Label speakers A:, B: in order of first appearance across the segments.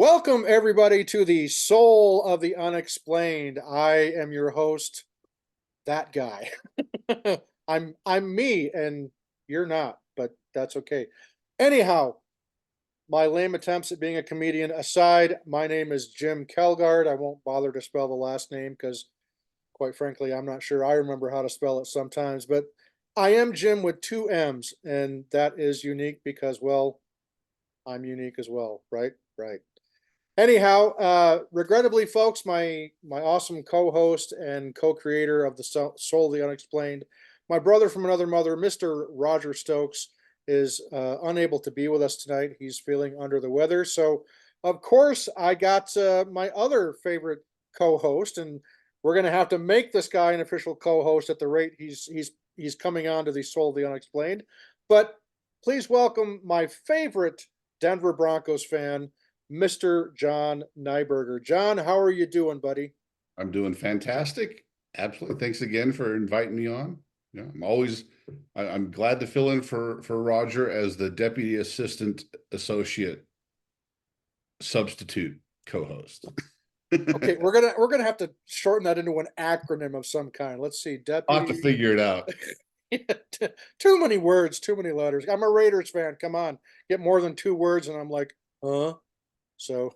A: Welcome everybody to the Soul of the Unexplained. I am your host, that guy. I'm me and you're not, but that's okay. Anyhow, my lame attempts at being a comedian aside, my name is Jim Kelgard. I won't bother to spell the last name because quite frankly, I'm not sure I remember how to spell it sometimes, but I am Jim with two M's, and that is unique because, well, I'm unique as well, right? Right. Anyhow, regrettably, folks, my awesome co-host and co-creator of the Soul of the Unexplained, my brother from another mother, Mr. Roger Stokes, is unable to be with us tonight. He's feeling under the weather, so of course I got my other favorite co-host, and we're going to have to make this guy an official co-host at the rate he's coming on to the Soul of the Unexplained. But please welcome my favorite Denver Broncos fan, Mr. John Neiberger. John, how are you doing, buddy?
B: I'm doing fantastic. Absolutely. Thanks again for inviting me on. Yeah, I'm glad to fill in for Roger as the deputy assistant associate substitute co-host.
A: Okay, we're gonna have to shorten that into an acronym of some kind. Let's see,
B: I'll have to
A: deputy.
B: figure it out.
A: Too many words, too many letters. I'm a Raiders fan. Come on, get more than two words, and I'm like, huh? So,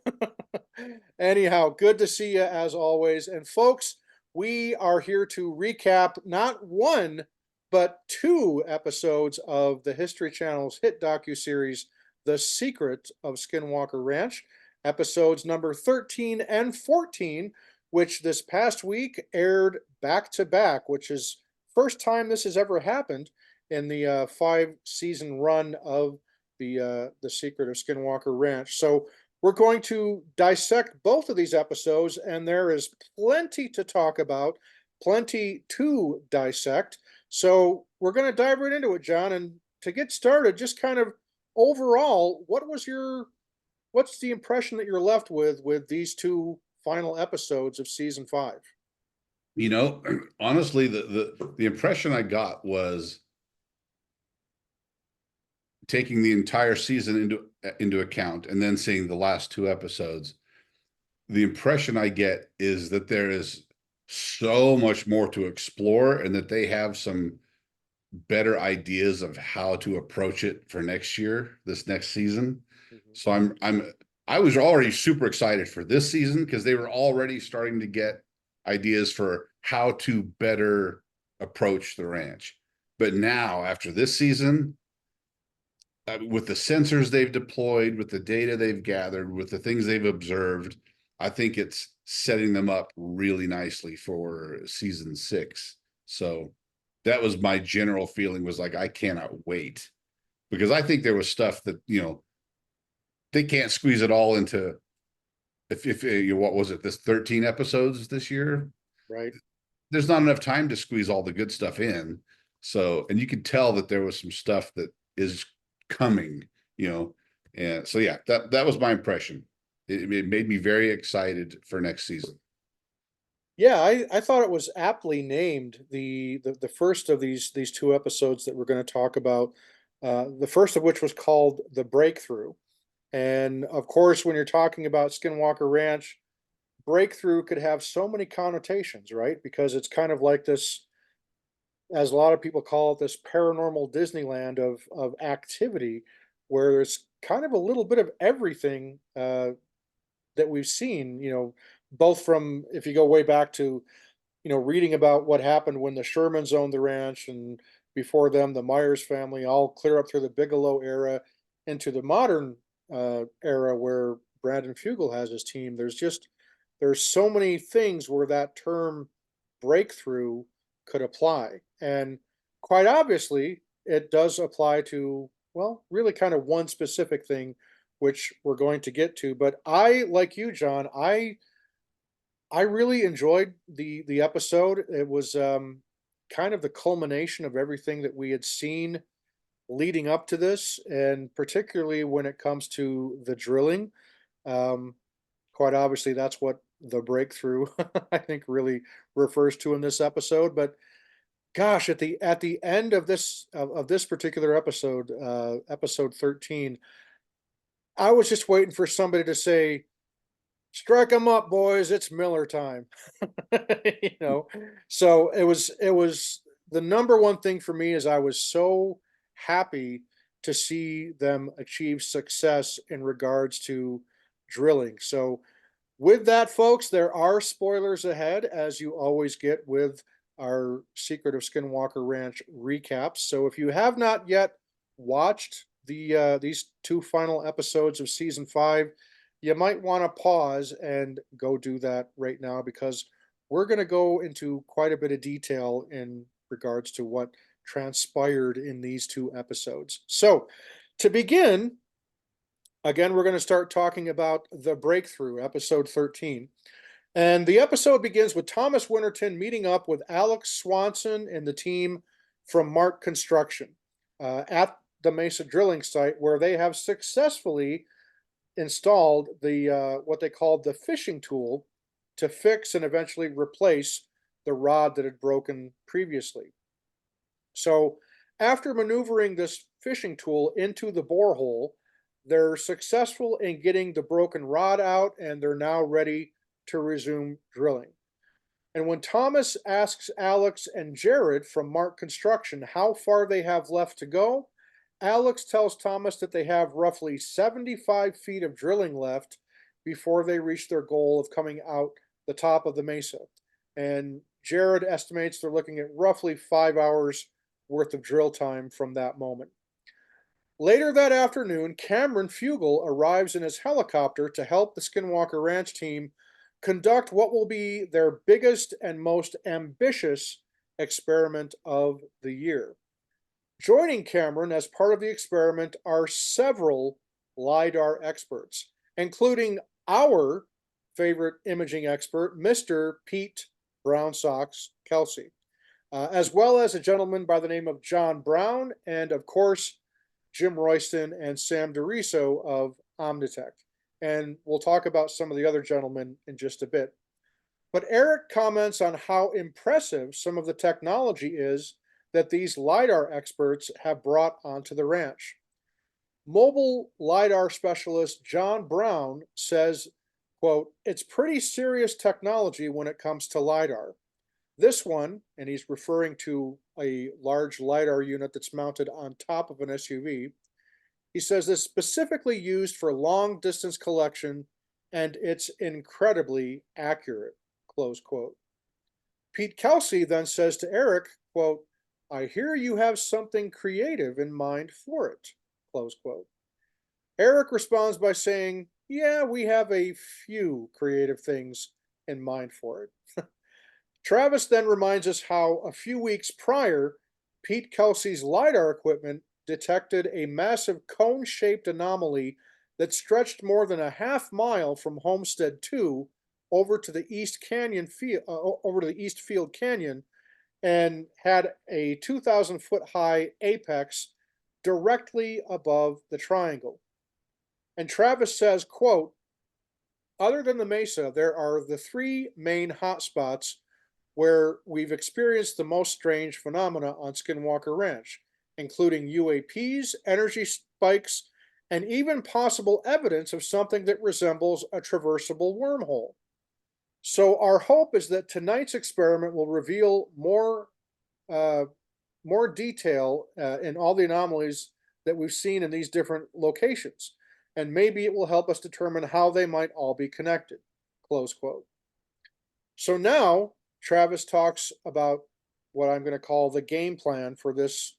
A: anyhow, good to see you as always. And folks, we are here to recap not one, but two episodes of the History Channel's hit docuseries, The Secret of Skinwalker Ranch, episodes number 13 and 14, which this past week aired back to back, which is first time this has ever happened in the five-season run of the Secret of Skinwalker Ranch. So we're going to dissect both of these episodes, and there is plenty to talk about, plenty to dissect. So we're going to dive right into it, John. And to get started, just kind of overall, what's the impression that you're left with these two final episodes of season five?
B: You know, honestly, the impression I got was taking the entire season into account and then seeing the last two episodes. The impression I get is that there is so much more to explore and that they have some better ideas of how to approach it for next year, this next season.
A: Mhm.
B: So I was already super excited for this season because they were already starting to get ideas for how to better approach the ranch. But now after this season, with the sensors they've deployed, with the data they've gathered, with the things they've observed, I think it's setting them up really nicely for season 6. So that was my general feeling, was like, I cannot wait, because I think there was stuff that, they can't squeeze it all into, if what was it, this 13 episodes this year?
A: Right.
B: There's not enough time to squeeze all the good stuff in. So, and you could tell that there was some stuff that is coming, and so yeah, that was my impression. It made me very excited for next season.
A: Yeah, I thought it was aptly named the first of these two episodes that we're going to talk about. The first of which was called The Breakthrough. And of course, when you're talking about Skinwalker Ranch, breakthrough could have so many connotations, right? Because it's kind of like this, as a lot of people call it, this paranormal Disneyland of activity, where there's kind of a little bit of everything that we've seen. Both from, if you go way back to, reading about what happened when the Shermans owned the ranch, and before them, the Myers family, all clear up through the Bigelow era into the modern era where Brandon Fugel has his team. There's so many things where that term breakthrough could apply. And quite obviously, it does apply to, well, really kind of one specific thing, which we're going to get to. But I, like you, John, I really enjoyed the episode. It was kind of the culmination of everything that we had seen leading up to this, and particularly when it comes to the drilling. Um, Quite obviously, that's what the breakthrough I think really refers to in this episode. But gosh, at the end of this particular episode, episode 13, I was just waiting for somebody to say, strike them up, boys. It's Miller time. you know, so it was the number one thing for me is I was so happy to see them achieve success in regards to drilling. So with that, folks, there are spoilers ahead, as you always get with our Secret of Skinwalker Ranch recaps. So if you have not yet watched these two final episodes of season 5, you might want to pause and go do that right now because we're going to go into quite a bit of detail in regards to what transpired in these two episodes. So to begin, again, we're going to start talking about The Breakthrough, episode 13. And the episode begins with Thomas Winterton meeting up with Alex Swanson and the team from Mark Construction at the Mesa drilling site, where they have successfully installed the what they called the fishing tool to fix and eventually replace the rod that had broken previously. So, after maneuvering this fishing tool into the borehole, they're successful in getting the broken rod out and they're now ready to resume drilling. And when Thomas asks Alex and Jared from Mark Construction how far they have left to go, Alex tells Thomas that they have roughly 75 feet of drilling left before they reach their goal of coming out the top of the mesa. And Jared estimates they're looking at roughly 5 hours worth of drill time from that moment. Later that afternoon, Cameron Fugel arrives in his helicopter to help the Skinwalker Ranch team conduct what will be their biggest and most ambitious experiment of the year. Joining Cameron as part of the experiment are several LiDAR experts, including our favorite imaging expert, Mr. Pete Brown Socks Kelsey, as well as a gentleman by the name of John Brown, and of course, Jim Royston and Sam DeRiso of Omnitech. And we'll talk about some of the other gentlemen in just a bit. But Eric comments on how impressive some of the technology is that these LiDAR experts have brought onto the ranch. Mobile LiDAR specialist John Brown says, quote, "It's pretty serious technology when it comes to LiDAR. This one," and he's referring to a large LiDAR unit that's mounted on top of an SUV, he says is specifically used for long distance collection and it's incredibly accurate, close quote. Pete Kelsey then says to Eric, quote, "I hear you have something creative in mind for it," close quote. Eric responds by saying, "Yeah, we have a few creative things in mind for it." Travis then reminds us how a few weeks prior, Pete Kelsey's LiDAR equipment detected a massive cone shaped anomaly that stretched more than a half mile from Homestead 2 over to the East Field Canyon and had a 2,000-foot high apex directly above the triangle. And Travis says, quote, "Other than the mesa, there are the three main hotspots where we've experienced the most strange phenomena on Skinwalker Ranch, including UAPs, energy spikes, and even possible evidence of something that resembles a traversable wormhole. So our hope is that tonight's experiment will reveal uh, more detail in all the anomalies that we've seen in these different locations, and maybe it will help us determine how they might all be connected." Close quote. So now Travis talks about what I'm going to call the game plan for this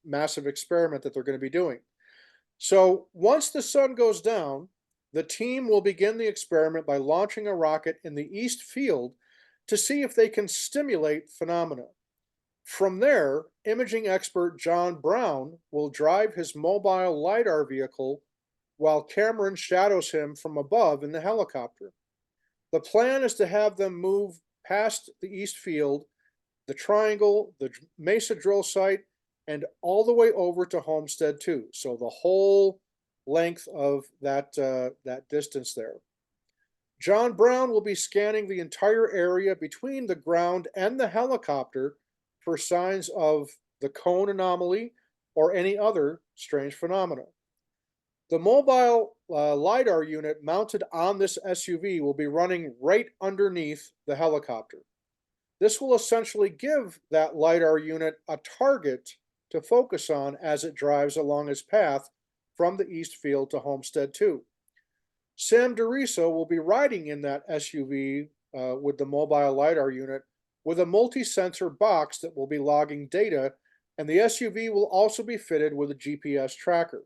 A: massive experiment that they're going to be doing. So once the sun goes down, the team will begin the experiment by launching a rocket in the east field to see if they can stimulate phenomena. From there, imaging expert John Brown will drive his mobile LiDAR vehicle while Cameron shadows him from above in the helicopter. The plan is to have them move past the East Field, the Triangle, the Mesa drill site, and all the way over to Homestead 2. So the whole length of that distance there. John Brown will be scanning the entire area between the ground and the helicopter for signs of the cone anomaly or any other strange phenomena. The mobile LiDAR unit mounted on this SUV will be running right underneath the helicopter. This will essentially give that LiDAR unit a target to focus on as it drives along its path from the East Field to Homestead 2. Sam DeRiso will be riding in that SUV with the mobile LiDAR unit with a multi-sensor box that will be logging data, and the SUV will also be fitted with a GPS tracker.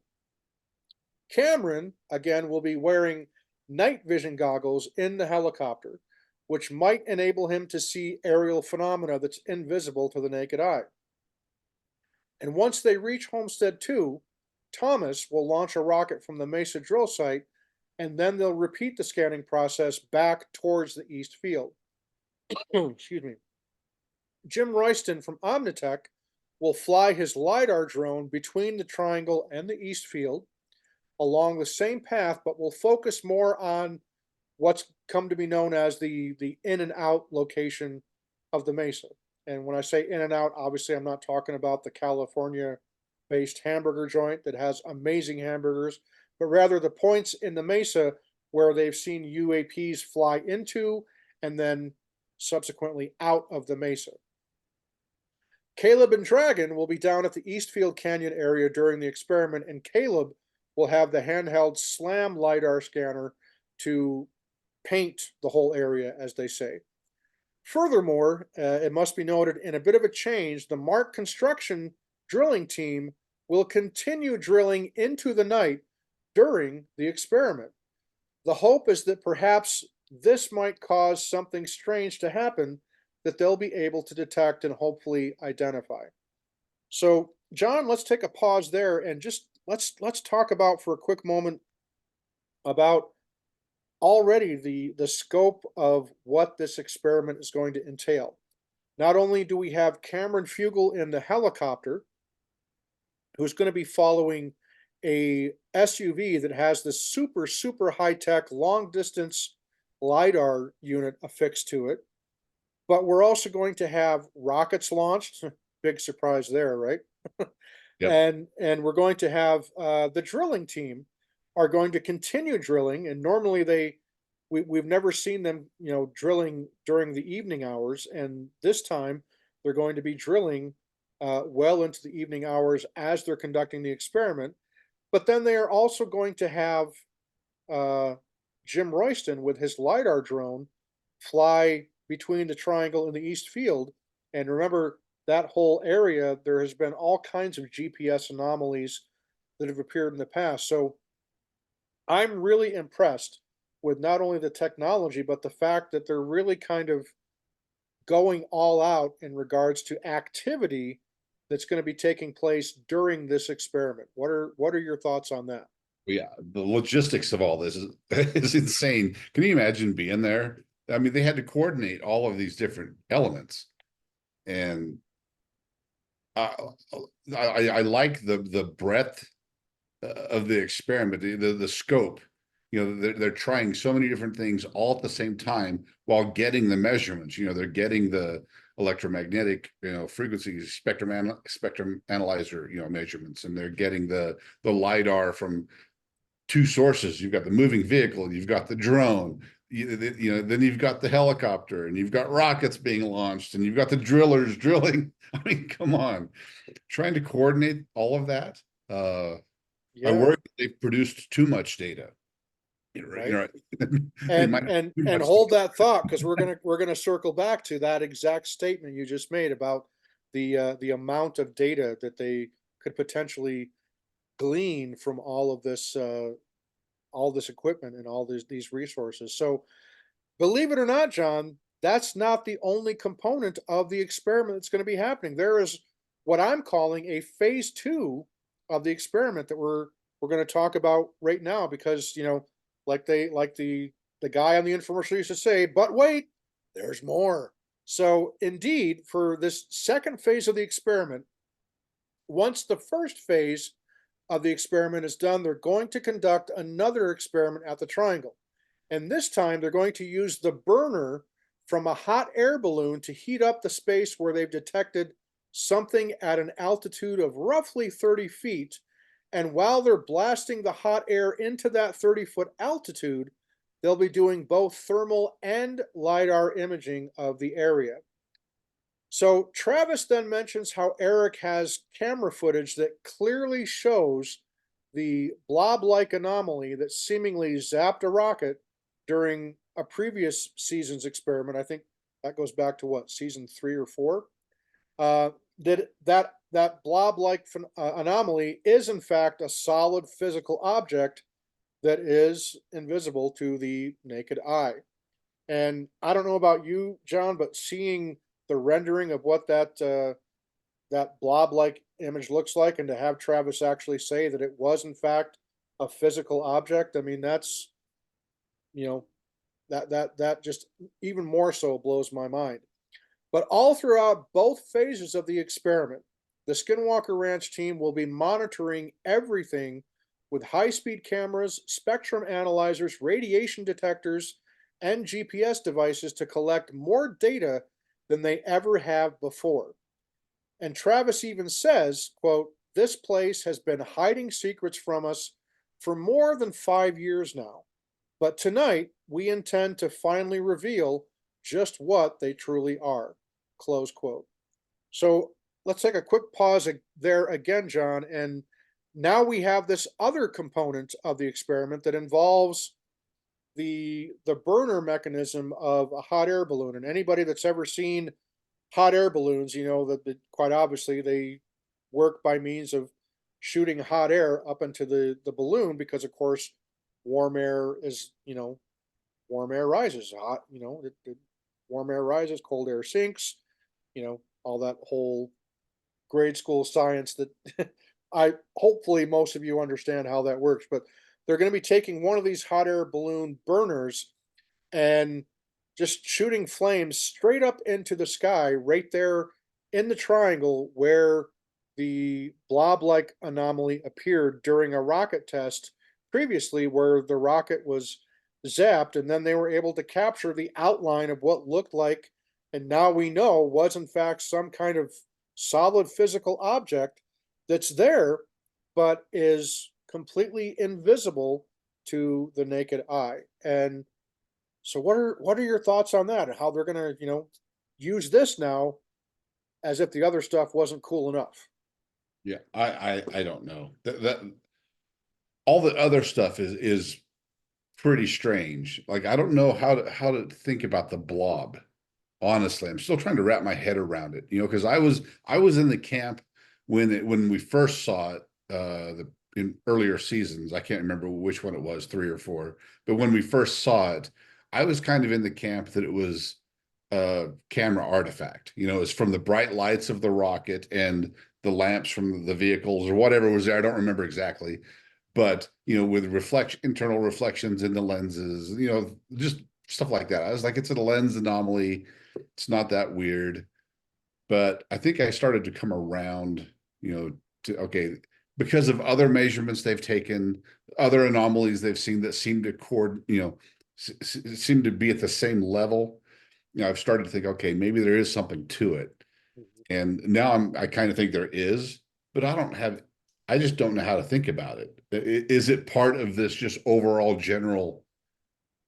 A: Cameron, again, will be wearing night vision goggles in the helicopter, which might enable him to see aerial phenomena that's invisible to the naked eye. And once they reach Homestead 2, Thomas will launch a rocket from the Mesa drill site, and then they'll repeat the scanning process back towards the East Field. Excuse me. Jim Royston from Omnitech will fly his LiDAR drone between the triangle and the East Field along the same path, but will focus more on what's come to be known as the in and out location of the Mesa. And when I say in and out, obviously I'm not talking about the California based hamburger joint that has amazing hamburgers, but rather the points in the Mesa where they've seen UAPs fly into and then subsequently out of the Mesa. Caleb and Dragon will be down at the Eastfield Canyon area during the experiment, and Caleb will have the handheld SLAM LiDAR scanner to paint the whole area, as they say. Furthermore, it must be noted, in a bit of a change, the Mark Construction drilling team will continue drilling into the night during the experiment. The hope is that perhaps this might cause something strange to happen that they'll be able to detect and hopefully identify. So, John, let's take a pause there and just let's talk about for a quick moment about already the scope of what this experiment is going to entail. Not only do we have Cameron Fugel in the helicopter, who's going to be following a SUV that has this super high tech long distance LiDAR unit affixed to it, but we're also going to have rockets launched. Big surprise there, right?
B: Yep.
A: And we're going to have the drilling team are going to continue drilling, and normally we've never seen them, drilling during the evening hours, and this time they're going to be drilling well into the evening hours as they're conducting the experiment. But then they are also going to have uh, Jim Royston with his LiDAR drone fly between the triangle and the East Field. And remember, that whole area, there has been all kinds of GPS anomalies that have appeared in the past. So I'm really impressed with not only the technology, but the fact that they're really kind of going all out in regards to activity that's going to be taking place during this experiment. What are your thoughts on that?
B: Yeah, the logistics of all this is is insane. Can you imagine being there? I mean, they had to coordinate all of these different elements, and uh, I like the breadth of the experiment, the scope. You know, they're trying so many different things all at the same time while getting the measurements. You know, they're getting the electromagnetic, frequency spectrum analyzer, measurements, and they're getting the lidar from two sources. You've got the moving vehicle, you've got the drone, then you've got the helicopter, and you've got rockets being launched, and you've got the drillers drilling. I mean, come on, trying to coordinate all of that. I
A: Yeah,
B: worry that they've produced too much data.
A: right.
B: They
A: And
B: might have
A: and
B: too
A: and
B: much
A: hold
B: data.
A: that thought, because we're gonna circle back to that exact statement you just made about the amount of data that they could potentially glean from all this equipment and all these resources. So believe it or not, John, that's not the only component of the experiment that's going to be happening. There is what I'm calling a phase two of the experiment that we're going to talk about right now, because like the guy on the infomercial used to say, but wait, there's more. So indeed, for this second phase of the experiment, once the first phase of the experiment is done, they're going to conduct another experiment at the triangle. And this time they're going to use the burner from a hot air balloon to heat up the space where they've detected something at an altitude of roughly 30 feet. And while they're blasting the hot air into that 30-foot altitude, they'll be doing both thermal and LiDAR imaging of the area. So Travis then mentions how Eric has camera footage that clearly shows the blob-like anomaly that seemingly zapped a rocket during a previous season's experiment. I think that goes back to what, season 3 or 4? Uh, that blob-like anomaly is in fact a solid physical object that is invisible to the naked eye. And I don't know about you, John, but seeing the rendering of what that blob-like image looks like, and to have Travis actually say that it was in fact a physical object, I mean, that's, you know, that just even more so blows my mind. But all throughout both phases of the experiment, the Skinwalker Ranch team will be monitoring everything with high-speed cameras, spectrum analyzers, radiation detectors, and GPS devices to collect more data than they ever have before. And Travis even says, quote, "This place has been hiding secrets from us for more than 5 years now. But tonight, we intend to finally reveal just what they truly are." Close quote. So let's take a quick pause there again, John. And now we have this other component of the experiment that involves the burner mechanism of a hot air balloon. And anybody that's ever seen hot air balloons, you know that quite obviously they work by means of shooting hot air up into the balloon because, of course, warm air is, warm air rises, hot, warm air rises, cold air sinks, all that whole grade school science that I hopefully most of you understand how that works. But they're going to be taking one of these hot air balloon burners and just shooting flames straight up into the sky right there in the triangle where the blob like anomaly appeared during a rocket test previously, where the rocket was zapped, and then they were able to capture the outline of what looked like, and now we know was in fact some kind of solid physical object that's there but is completely invisible to the naked eye. And so what are your thoughts on that, and how they're going to, use this now as if the other stuff wasn't cool enough?
B: Yeah, I don't know. That all the other stuff is pretty strange. Like I don't know how to think about the blob. Honestly, I'm still trying to wrap my head around it, because I was in the camp when we first saw it in earlier seasons. I can't remember which one it was, 3 or 4, but when we first saw it, I was kind of in the camp that it was a camera artifact. It's from the bright lights of the rocket and the lamps from the vehicles or whatever was there. I don't remember exactly, but with internal reflections in the lenses, just stuff like that. I was like, it's a lens anomaly. It's not that weird. But I think I started to come around, to okay, because of other measurements they've taken, other anomalies they've seen that seem to seem to be at the same level. I've started to think, okay, maybe there is something to it.
A: Mhm.
B: And now I kind of think there is, but I just don't know how to think about it. Is it part of this just overall general,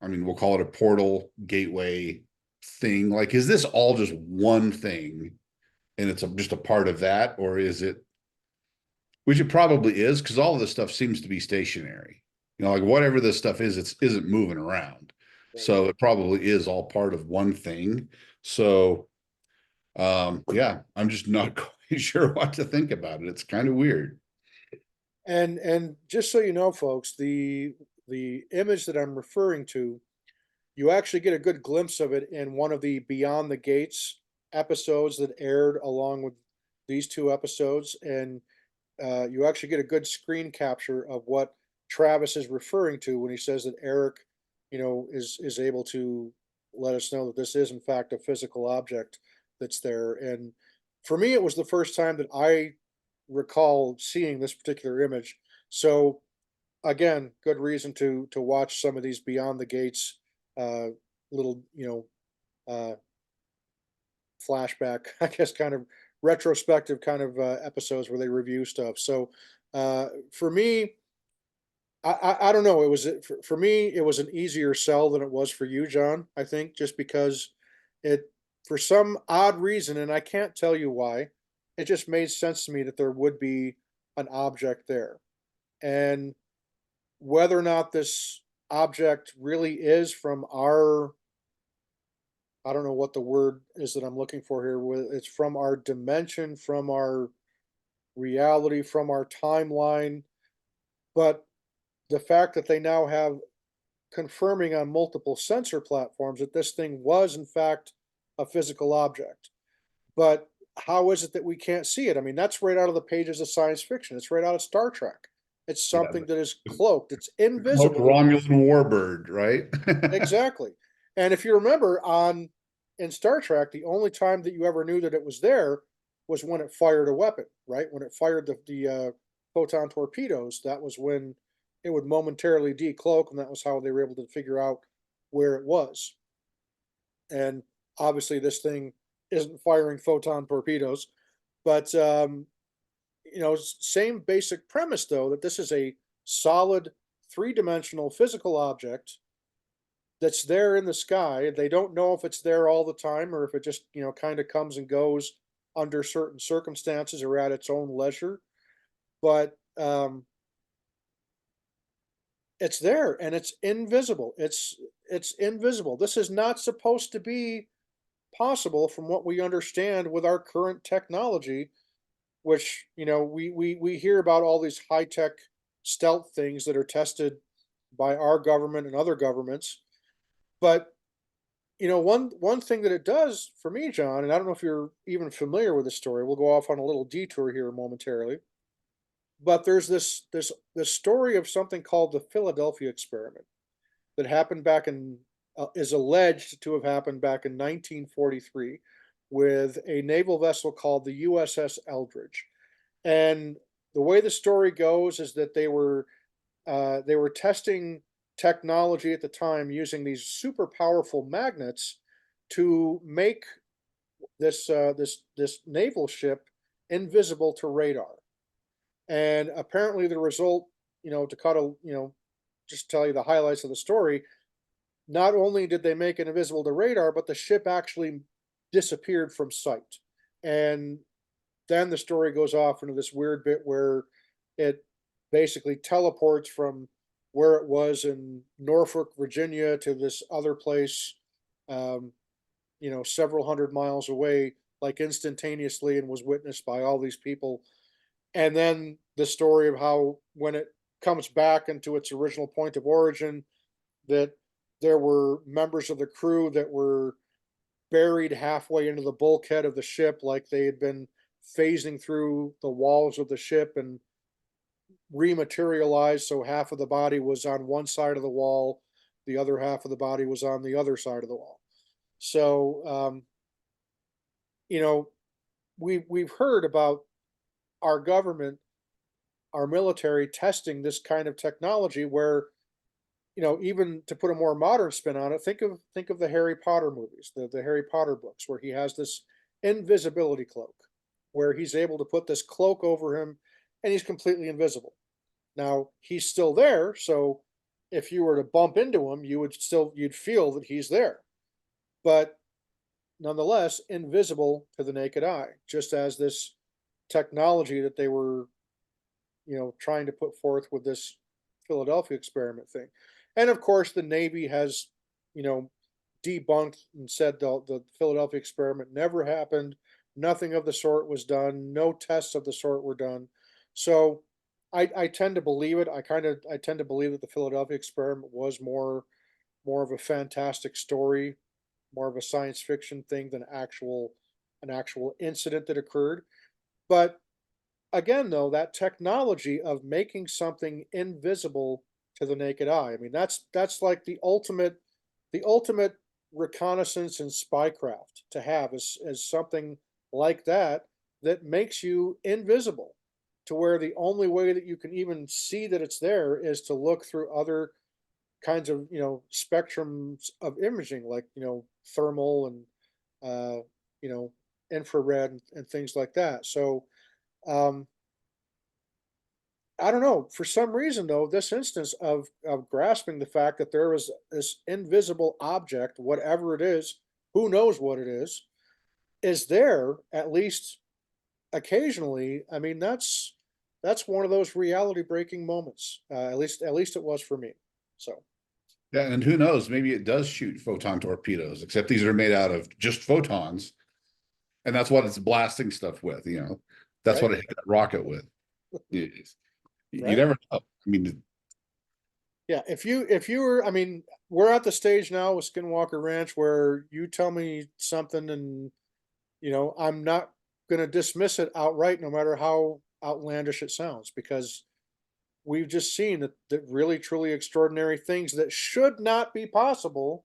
B: I mean, we'll call it a portal gateway thing? Like, is this all just one thing and it's just a part of that? Or is it, which it probably is, because all of this stuff seems to be stationary. Like whatever this stuff is, it isn't moving around.
A: Right.
B: So it probably is all part of one thing. So yeah, I'm just not quite sure what to think about it. It's kind of weird.
A: And just so you know, folks, the image that I'm referring to, you actually get a good glimpse of it in one of the Beyond the Gates episodes that aired along with these two episodes, and you actually get a good screen capture of what Travis is referring to when he says that Eric, is able to let us know that this is in fact a physical object that's there. And for me, it was the first time that I recall seeing this particular image. So again, good reason to watch some of these Beyond the Gates uh, little, uh, flashback, I guess, kind of retrospective kind of episodes where they review stuff. So For me, I don't know. It was for me. It was an easier sell than it was for you, John. I think just because it, for some odd reason, and I can't tell you why, it just made sense to me that there would be an object there, and whether or not this object really is from our, I don't know what the word is that I'm looking for here. It's from our dimension, from our reality, from our timeline, but the fact that they now have confirming on multiple sensor platforms that this thing was in fact a physical object. But how is it that we can't see it? I mean, that's right out of the pages of science fiction. It's right out of Star Trek. It's
B: Yeah,
A: something that is
B: the
A: cloaked. It's
B: cloaked
A: invisible.
B: Romulan warbird, right?
A: Exactly. And if you remember on in Star Trek, the only time that you ever knew that it was there was when it fired a weapon, right? When it fired the photon torpedoes, that was when it would momentarily decloak, and that was how they were able to figure out where it was. And obviously, this thing isn't firing photon torpedoes, but same basic premise though that this is a solid three-dimensional physical object that's there in the sky. They don't know if it's there all the time or if it just, kind of comes and goes under certain circumstances or at its own leisure. But it's there and it's invisible. It's invisible. This is not supposed to be possible from what we understand with our current technology, which, we hear about all these high-tech stealth things that are tested by our government and other governments. But one thing that it does for me, John, and I don't know if you're even familiar with the story. We'll go off on a little detour here momentarily. But there's this story of something called the Philadelphia experiment that happened back in is alleged to have happened back in 1943 with a naval vessel called the USS Eldridge. And the way the story goes is that they were testing technology at the time using these super powerful magnets to make this naval ship invisible to radar. And apparently, the result, to cut a just tell you the highlights of the story. Not only did they make it invisible to radar, but the ship actually disappeared from sight. And then the story goes off into this weird bit where it basically teleports from where it was in Norfolk, Virginia, to this other place, um, several hundred miles away, like instantaneously, and was witnessed by all these people. And then the story of how when it comes back into its original point of origin, that there were members of the crew that were buried halfway into the bulkhead of the ship, like they had been phasing through the walls of the ship and rematerialized. So half of the body was on one side of the wall, the other half of the body was on the other side of the wall. So, you know, we've heard about our government, our military testing this kind of technology where, even to put a more modern spin on it, think of the Harry Potter movies, the Harry Potter books, where he has this invisibility cloak, where he's able to put this cloak over him and he's completely invisible. Now, he's still there, so if you were to bump into him, you'd feel that he's there. But nonetheless, invisible to the naked eye, just as this technology that they were, trying to put forth with this Philadelphia experiment thing. And of course, the Navy has, you know, debunked and said the Philadelphia experiment never happened. Nothing of the sort was done. No tests of the sort were done. So I tend to believe it. I tend to believe that the Philadelphia experiment was more of a fantastic story, more of a science fiction thing than an actual incident that occurred. But again, though, that technology of making something invisible to the naked eye. I mean, that's like the ultimate reconnaissance and spycraft to have is something like that that makes you invisible to where the only way that you can even see that it's there is to look through other kinds of spectrums of imaging like thermal and uh you know , infrared, and things like that. So, um, I don't know, for some reason though, this instance of grasping the fact that there is this invisible object, whatever it is, who knows what it is there at least occasionally. I mean, that's one of those reality breaking moments. At least it was for me. So
B: Yeah, and who knows? Maybe it does shoot photon torpedoes, except these are made out of just photons, and that's what it's blasting stuff with. That's
A: right,
B: what it hit that rocket with. You
A: right.
B: never know. I mean,
A: Yeah, if you were, I mean, we're at the stage now with Skinwalker Ranch where you tell me something and I'm not going to dismiss it outright, no matter how outlandish it sounds, because we've just seen that really truly extraordinary things that should not be possible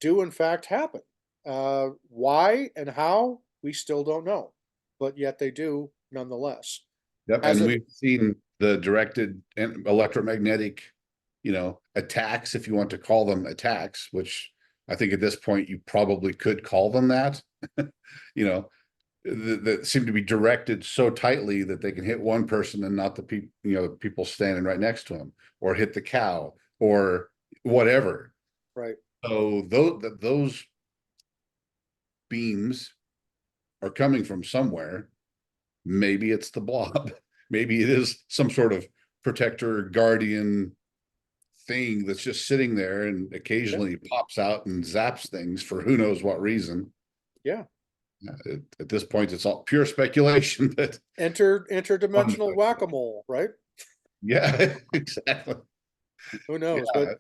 A: do in fact happen. Why and how we still don't know, but yet they do nonetheless.
B: yep,
A: As
B: and
A: it
B: we've seen the directed and electromagnetic, attacks, if you want to call them attacks, which I think at this point you probably could call them that. you know, that seem to be directed so tightly that they can hit one person and not the people, people standing right next to them, or hit the cow, or whatever.
A: right,
B: So those beams are coming from somewhere. Maybe it's the blob. Maybe it is some sort of protector, guardian thing that's just sitting there and
A: yeah,
B: occasionally pops out and zaps things for who knows what reason.
A: yeah.
B: At this point, it's all pure speculation. But
A: Interdimensional whack-a-mole, right?
B: yeah, exactly.
A: Who knows? But
B: Yeah,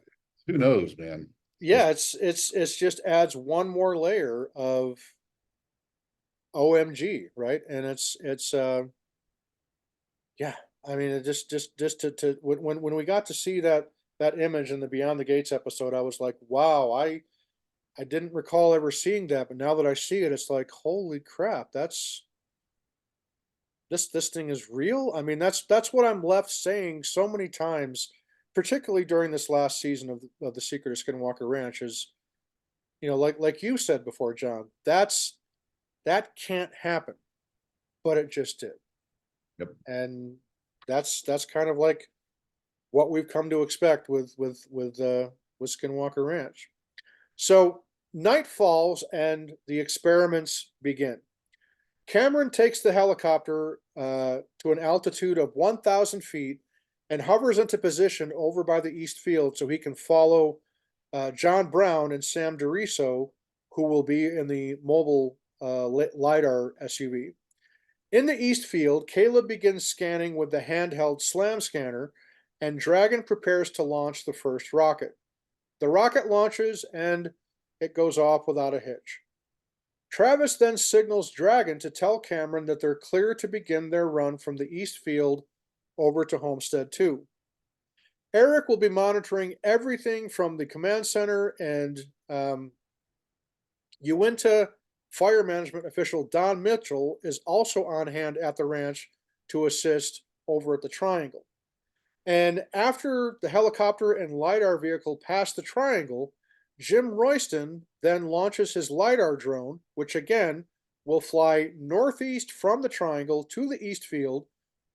B: who knows, man?
A: yeah, it's just adds one more layer of OMG, right? And it's yeah, I mean, it just to when we got to see that image in the Beyond the Gates episode, I was like, wow, I didn't recall ever seeing that, but now that I see it, it's like, holy crap, this thing is real. I mean, that's what I'm left saying so many times, particularly during this last season of the Secret of Skinwalker Ranch, is like you said before, John, that can't happen, but it just did.
B: Yep.
A: And that's kind of like what we've come to expect with Skinwalker Ranch. So night falls and the experiments begin. Cameron takes the helicopter to an altitude of 1,000 feet and hovers into position over by the East Field so he can follow John Brown and Sam DeRiso, who will be in the mobile LiDAR SUV. In the East Field, Caleb begins scanning with the handheld SLAM scanner, and Dragon prepares to launch the first rocket. The rocket launches and it goes off without a hitch. Travis then signals Dragon to tell Cameron that they're clear to begin their run from the East Field over to Homestead 2. Eric will be monitoring everything from the command center, and Uinta fire management official Don Mitchell is also on hand at the ranch to assist over at the Triangle. And after the helicopter and LiDAR vehicle pass the Triangle, Jim Royston then launches his LiDAR drone, which again will fly northeast from the Triangle to the East Field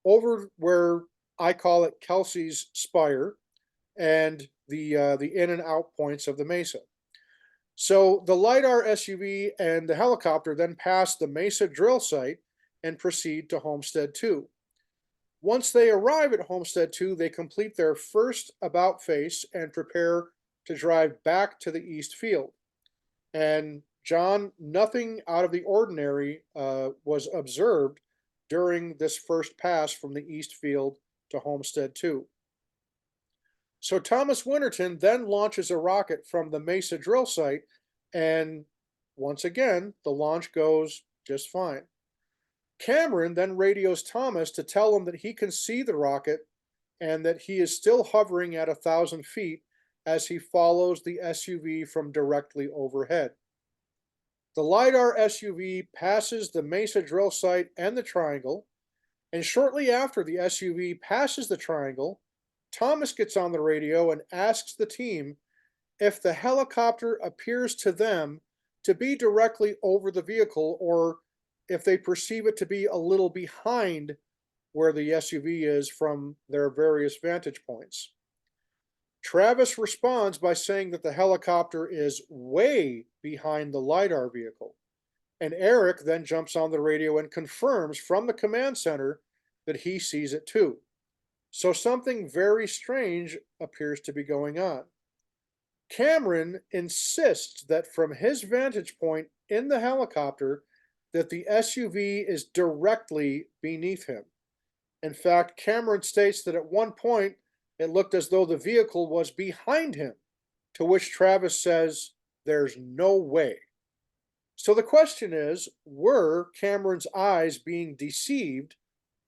A: over where I call it Kelsey's Spire and the in and out points of the mesa. So the LiDAR SUV and the helicopter then pass the Mesa drill site and proceed to Homestead 2. Once they arrive at Homestead 2, they complete their first about face and prepare to drive back to the East Field. And John, nothing out of the ordinary was observed during this first pass from the East Field to Homestead 2. So Thomas Winterton then launches a rocket from the Mesa drill site, and once again, the launch goes just fine. Cameron then radios Thomas to tell him that he can see the rocket and that he is still hovering at 1,000 feet as he follows the SUV from directly overhead. The LiDAR SUV passes the Mesa drill site and the Triangle, and shortly after the SUV passes the Triangle, Thomas gets on the radio and asks the team if the helicopter appears to them to be directly over the vehicle or if they perceive it to be a little behind where the SUV is from their various vantage points. Travis responds by saying that the helicopter is way behind the LiDAR vehicle. And Eric then jumps on the radio and confirms from the command center that he sees it too. So something very strange appears to be going on. Cameron insists that from his vantage point in the helicopter that the SUV is directly beneath him. In fact, Cameron states that at one point it looked as though the vehicle was behind him, to which Travis says, "There's no way." So the question is, were Cameron's eyes being deceived,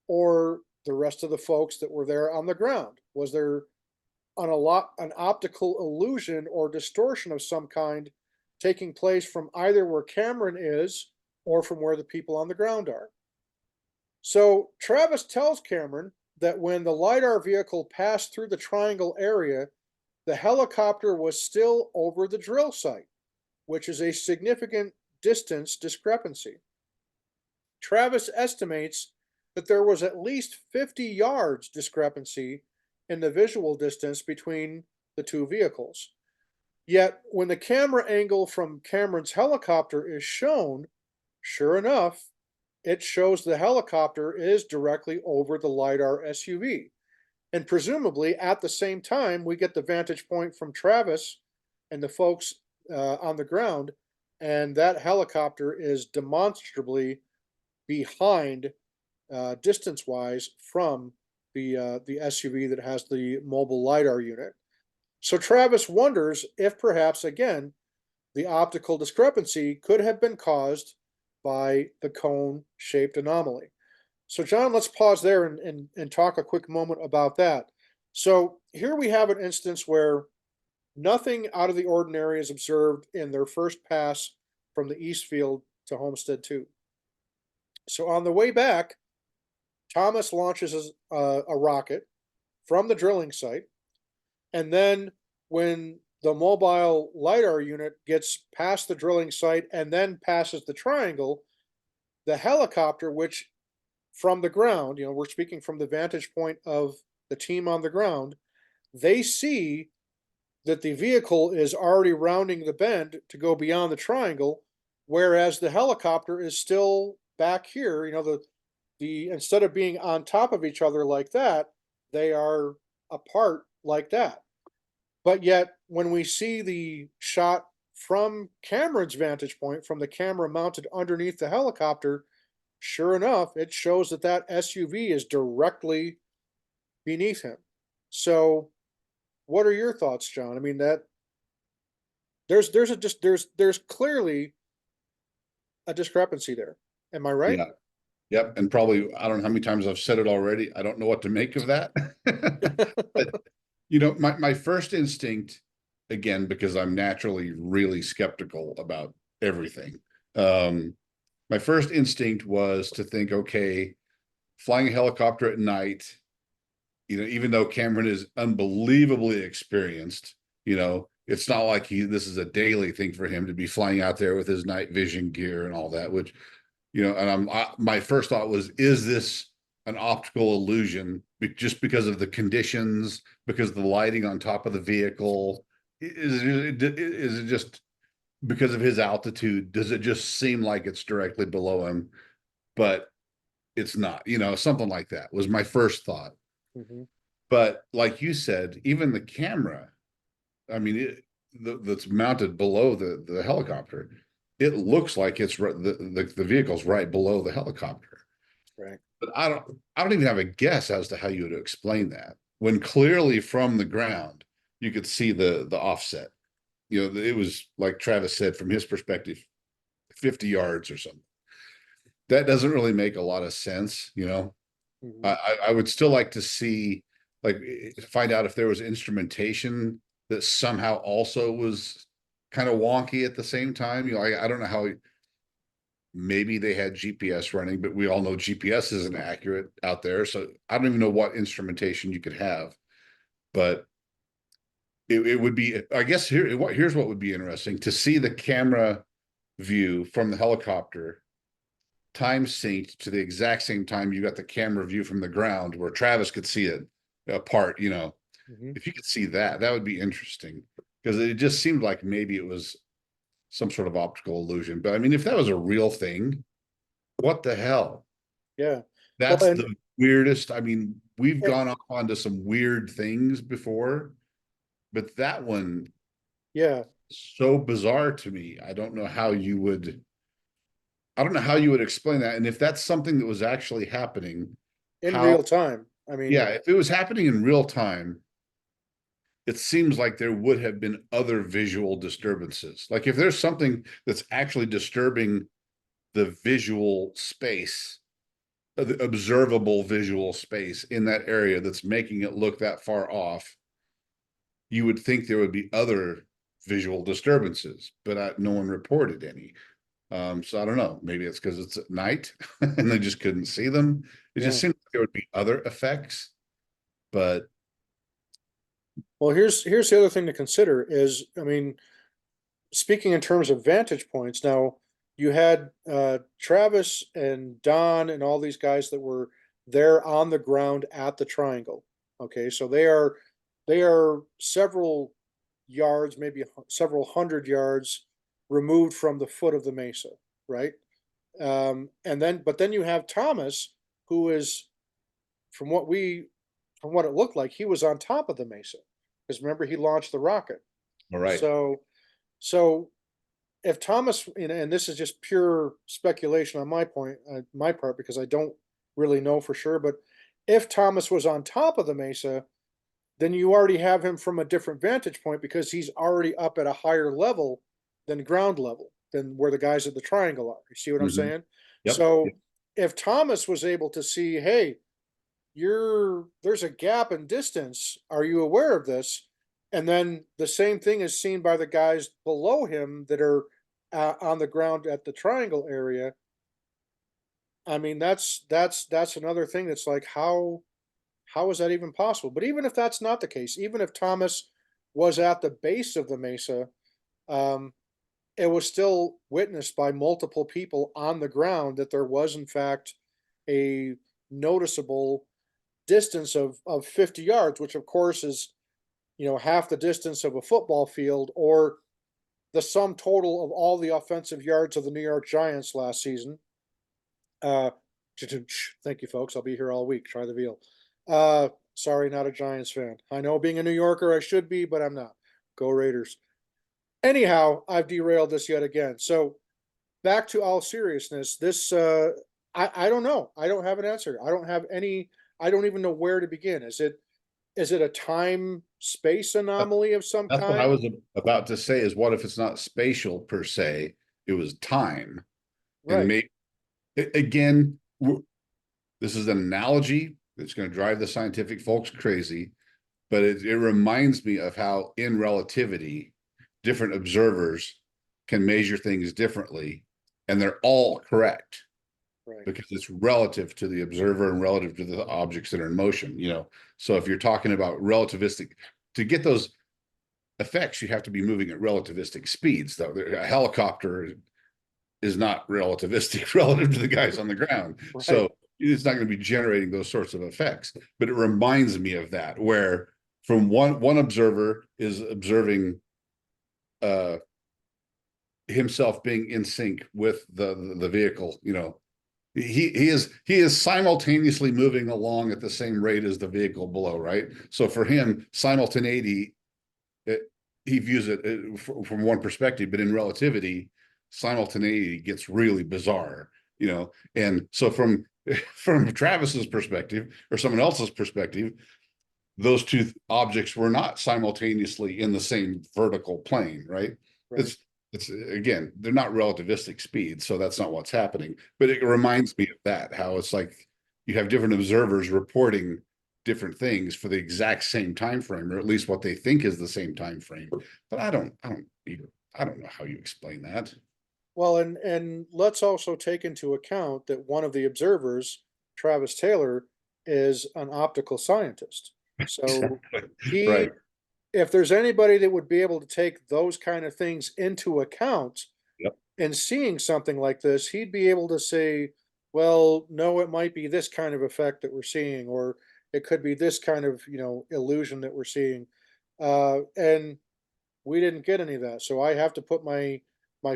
A: or the rest of the folks that were there on the ground? Was there an optical illusion or distortion of some kind taking place from either where Cameron is or from where the people on the ground are? So Travis tells Cameron that when the LiDAR vehicle passed through the triangle area, the helicopter was still over the drill site, which is a significant distance discrepancy. Travis estimates that there was at least 50 yards discrepancy in the visual distance between the two vehicles. Yet, when the camera angle from Cameron's helicopter is shown, sure enough, it shows the helicopter is directly over the LiDAR SUV. And presumably, at the same time, we get the vantage point from Travis and the folks on the ground, and that helicopter is demonstrably behind, distance-wise, from the SUV that has the mobile LiDAR unit. So Travis wonders if perhaps, again, the optical discrepancy could have been caused by the cone-shaped anomaly. So John, let's pause there and talk a quick moment about that. So here we have an instance where nothing out of the ordinary is observed in their first pass from the East Field to Homestead 2. So on the way back, Thomas launches a rocket from the drilling site, and then when the mobile LiDAR unit gets past the drilling site and then passes the triangle, the helicopter, which from the ground, we're speaking from the vantage point of the team on the ground, they see that the vehicle is already rounding the bend to go beyond the triangle, whereas the helicopter is still back here. The instead of being on top of each other like that, they are apart like that. But yet, when we see the shot from Cameron's vantage point, from the camera mounted underneath the helicopter, sure enough, it shows that that SUV is directly beneath him. So, what are your thoughts, John? I mean, that there's clearly a discrepancy there. Am I right?
B: Yeah. Yep. And probably, I don't know how many times I've said it already. I don't know what to make of that. But, my first instinct, again, because I'm naturally really skeptical about everything. My first instinct was to think, okay, flying a helicopter at night, even though Cameron is unbelievably experienced, it's not like this is a daily thing for him to be flying out there with his night vision gear and all that, which, and my first thought was, is this an optical illusion just because of the conditions, because of the lighting on top of the vehicle? Is it just because of his altitude? Does it just seem like it's directly below him, but it's not, something like that was my first thought.
A: Mhm.
B: But like you said, even the camera, I mean, that's mounted below the helicopter, it looks like it's the vehicle's right below the helicopter.
A: Right.
B: But I don't even have a guess as to how you would explain that, when clearly from the ground you could see the offset. It was like Travis said, from his perspective, 50 yards or something. That doesn't really make a lot of sense.
A: Mhm.
B: I would still like to see, like, find out if there was instrumentation that somehow also was kind of wonky at the same time. I don't know how. Maybe they had GPS running, but we all know GPS isn't accurate out there. So I don't even know what instrumentation you could have, but it would be, I guess, here's what would be interesting: to see the camera view from the helicopter time synced to the exact same time you got the camera view from the ground where Travis could see it apart, you know.
A: Mhm.
B: If you could see that, that would be interesting because it just seemed like maybe it was some sort of optical illusion. But I mean, if that was a real thing, what the hell?
A: Yeah. Well,
B: That's
A: and,
B: the weirdest. I mean, we've
A: and
B: gone off onto some weird things before, but that one
A: yeah,
B: so bizarre to me. I don't know how you would explain that. And if that's something that was actually happening,
A: in
B: how,
A: real time. I mean,
B: yeah, if it was happening in real time, it seems like there would have been other visual disturbances. Like if there's something that's actually disturbing the visual space, the observable visual space in that area that's making it look that far off, you would think there would be other visual disturbances, but no one reported any. So I don't know. Maybe it's because it's at night and they just couldn't see them. It just
A: yeah.
B: seems like there would be other effects, but
A: Well, here's the other thing to consider is, I mean, speaking in terms of vantage points, now you had Travis and Don and all these guys that were there on the ground at the triangle. Okay, so they are several yards, maybe several hundred yards removed from the foot of the mesa, right? But then you have Thomas, who is, from what we, from what it looked like, he was on top of the mesa, because remember he launched the rocket.
B: all right.
A: So, so if Thomas, and this is just pure speculation on my part, because I don't really know for sure, but if Thomas was on top of the mesa, then you already have him from a different vantage point because he's already up at a higher level than ground level, than where the guys at the triangle are. You see what I'm
B: Mm-hmm.
A: saying?
B: Yep.
A: So if Thomas was able to see, hey, there's a gap in distance. Are you aware of this? And then the same thing is seen by the guys below him that are on the ground at the triangle area. I mean, that's another thing that's like, how is that even possible? But even if that's not the case, even if Thomas was at the base of the mesa, um, it was still witnessed by multiple people on the ground that there was in fact a noticeable distance of 50 yards, which of course is, half the distance of a football field, or the sum total of all the offensive yards of the New York Giants last season. Uh, thank you, folks. I'll be here all week. Try the veal. Sorry, not a Giants fan. I know, being a New Yorker, I should be, but I'm not. Go Raiders. Anyhow, I've derailed this yet again. So back to all seriousness, this I don't know. I don't have an answer. I don't have any. I don't even know where to begin. Is it a time space anomaly of some
B: That's what I
A: kind?
B: was about to say is what if it's not spatial per se, it was time. And
A: Right,
B: maybe again, this is an analogy that's going to drive the scientific folks crazy, but it reminds me of how in relativity, different observers can measure things differently, and they're all correct
A: right,
B: because it's relative to the observer and relative to the objects that are in motion, you know. So if you're talking about relativistic, to get those effects, you have to be moving at relativistic speeds, though. A helicopter is not relativistic relative to the guys on the ground.
A: right.
B: So it's not going to be generating those sorts of effects. But it reminds me of that, where from one observer is observing uh himself being in sync with the vehicle, you know. He is simultaneously moving along at the same rate as the vehicle below, right? So for him, simultaneity, it, he views it from one perspective, but in relativity, simultaneity gets really bizarre, you know. And so from Travis's perspective or someone else's perspective, those two objects were not simultaneously in the same vertical plane, right?
A: Right.
B: It's it's again, they're not relativistic speeds, so that's not what's happening. But it reminds me of that, how it's like you have different observers reporting different things for the exact same time frame, or at least what they think is the same time frame. But I don't know how you explain that.
A: Well, and let's also take into account that one of the observers, Travis Taylor, is an optical scientist. So he,
B: Right.
A: if there's anybody that would be able to take those kind of things into account
B: Yep.
A: in seeing something like this, he'd be able to say, well, no, it might be this kind of effect that we're seeing, or it could be this kind of, illusion that we're seeing. And we didn't get any of that. So I have to put my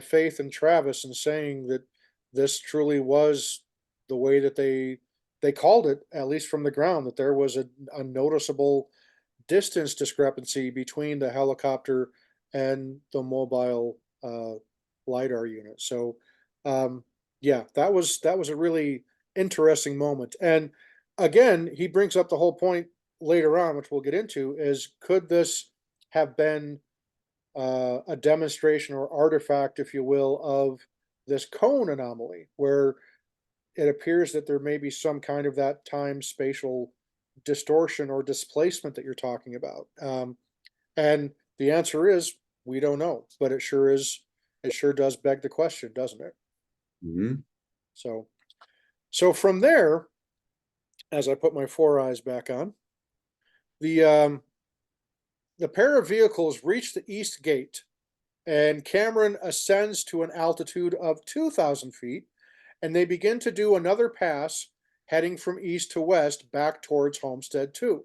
A: faith in Travis in saying that this truly was the way that they called it, at least from the ground, that there was a noticeable distance discrepancy between the helicopter and the mobile lidar unit. So yeah, that was a really interesting moment. And again, he brings up the whole point later on, which we'll get into, is could this have been a demonstration or artifact, if you will, of this cone anomaly, where it appears that there may be some kind of that time spatial distortion or displacement that you're talking about. And the answer is we don't know, but it sure is. It sure does beg the question, doesn't it?
B: Mhm.
A: So, so from there, as I put my four eyes back on, the um, the pair of vehicles reach the east gate, and Cameron ascends to an altitude of 2,000 feet, and they begin to do another pass heading from east to west back towards Homestead 2.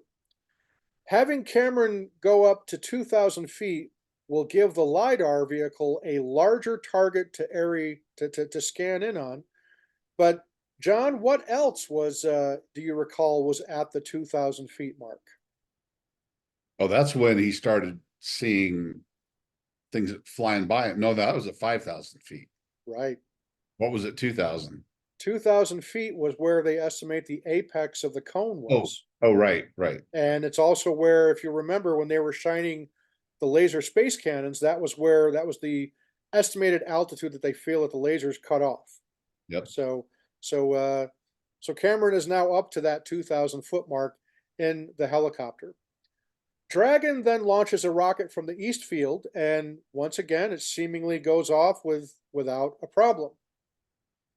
A: Having Cameron go up to 2,000 feet will give the LiDAR vehicle a larger target to area to scan in on. But, John, what else do you recall, was at the 2,000 feet mark?
B: Oh, that's when he started seeing things flying by him. No, that was at 5,000 feet.
A: Right.
B: What was it, 2,000?
A: 2,000 feet was where they estimate the apex of the cone
B: Oh,
A: was.
B: oh, right, right.
A: And it's also where, if you remember, when they were shining the laser space cannons, that was the estimated altitude that they feel that the lasers cut off.
B: Yep.
A: So, so, uh, so Cameron is now up to that 2,000 foot mark in the helicopter. Dragon then launches a rocket from the east field, and once again, it seemingly goes off without a problem.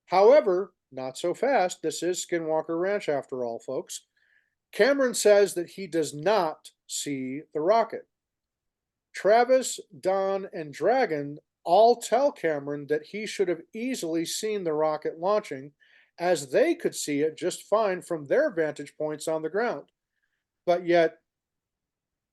A: However, not so fast. This is Skinwalker Ranch after all, folks. Cameron says that he does not see the rocket. Travis, Don, and Dragon all tell Cameron that he should have easily seen the rocket launching, as they could see it just fine from their vantage points on the ground. But yet,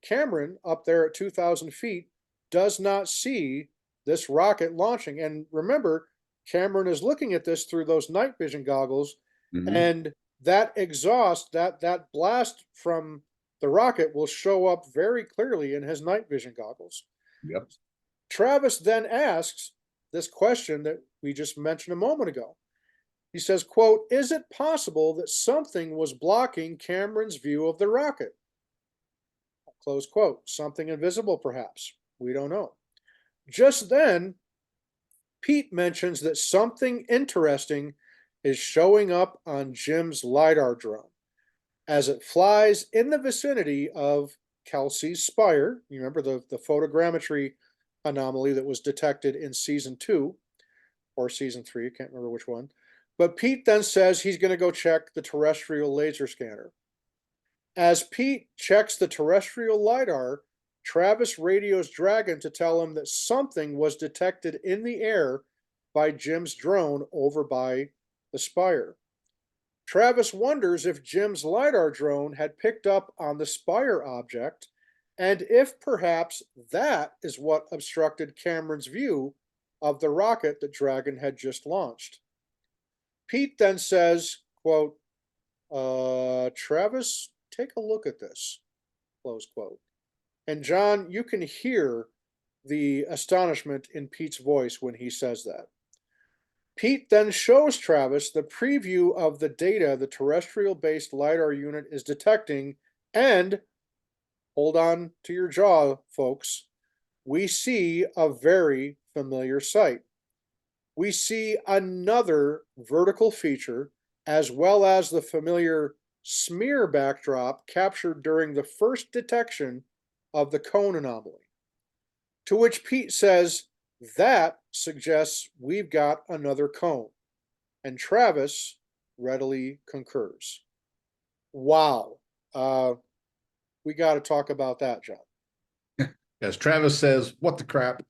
A: Cameron, up there at 2,000 feet, does not see this rocket launching. And remember, Cameron is looking at this through those night vision goggles,
B: Hmm.
A: and that exhaust, that blast from the rocket will show up very clearly in his night vision goggles.
B: Yep.
A: Travis then asks this question that we just mentioned a moment ago. He says, quote, "Is it possible that something was blocking Cameron's view of the rocket?" Close quote. Something invisible, perhaps. We don't know. Just then, Pete mentions that something interesting is showing up on Jim's LiDAR drone as it flies in the vicinity of Kelsey's spire. You remember the photogrammetry anomaly that was detected in season 2 or season 3, I can't remember which one. But Pete then says he's going to go check the terrestrial laser scanner. As Pete checks the terrestrial LiDAR, Travis radios Dragon to tell him that something was detected in the air by Jim's drone over by the spire. Travis wonders if Jim's LiDAR drone had picked up on the spire object, and if perhaps that is what obstructed Cameron's view of the rocket that Dragon had just launched. Pete then says, quote, Travis, take a look at this, close quote. And John, you can hear the astonishment in Pete's voice when he says that. Pete then shows Travis the preview of the data the terrestrial based LiDAR unit is detecting, and hold on to your jaw, folks, we see a very familiar sight. We see another vertical feature, as well as the familiar smear backdrop captured during the first detection of the cone anomaly. To which Pete says, that suggests we've got another cone. And Travis readily concurs. Wow. Uh, we got to talk about that, John.
B: As Travis says, what the crap?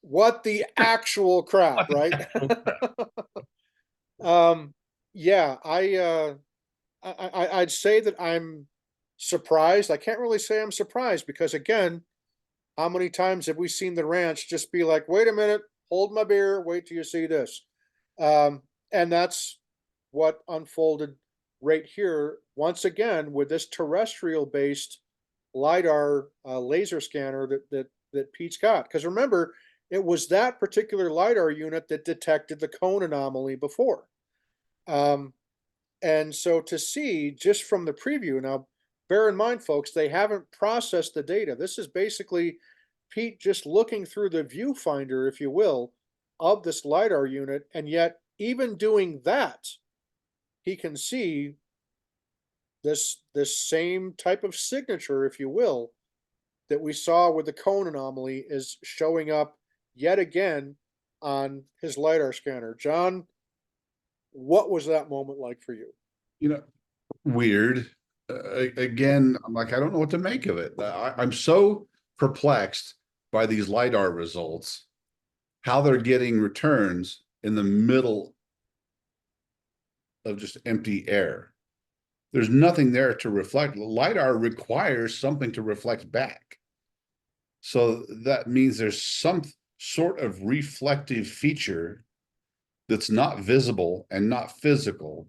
A: What the actual crap,
B: What the
A: right?
B: actual crap?
A: um, Yeah, I'd say that I'm surprised. I can't really say I'm surprised because again, how many times have we seen the ranch just be like, "Wait a minute, hold my beer, wait till you see this." Um, and that's what unfolded right here once again with this terrestrial-based lidar laser scanner that Pete's got. Because remember, it was that particular lidar unit that detected the cone anomaly before. Um, and so to see just from the preview, now bear in mind, folks, they haven't processed the data. This is basically Pete just looking through the viewfinder, if you will, of this LiDAR unit. And yet, even doing that, he can see this same type of signature, if you will, that we saw with the cone anomaly is showing up yet again on his LiDAR scanner. John, what was that moment like for you?
B: You know, weird. Again, I'm like, I don't know what to make of it. I'm so perplexed by these LiDAR results, how they're getting returns in the middle of just empty air. There's nothing there to reflect. LiDAR requires something to reflect back. So that means there's some sort of reflective feature that's not visible and not physical,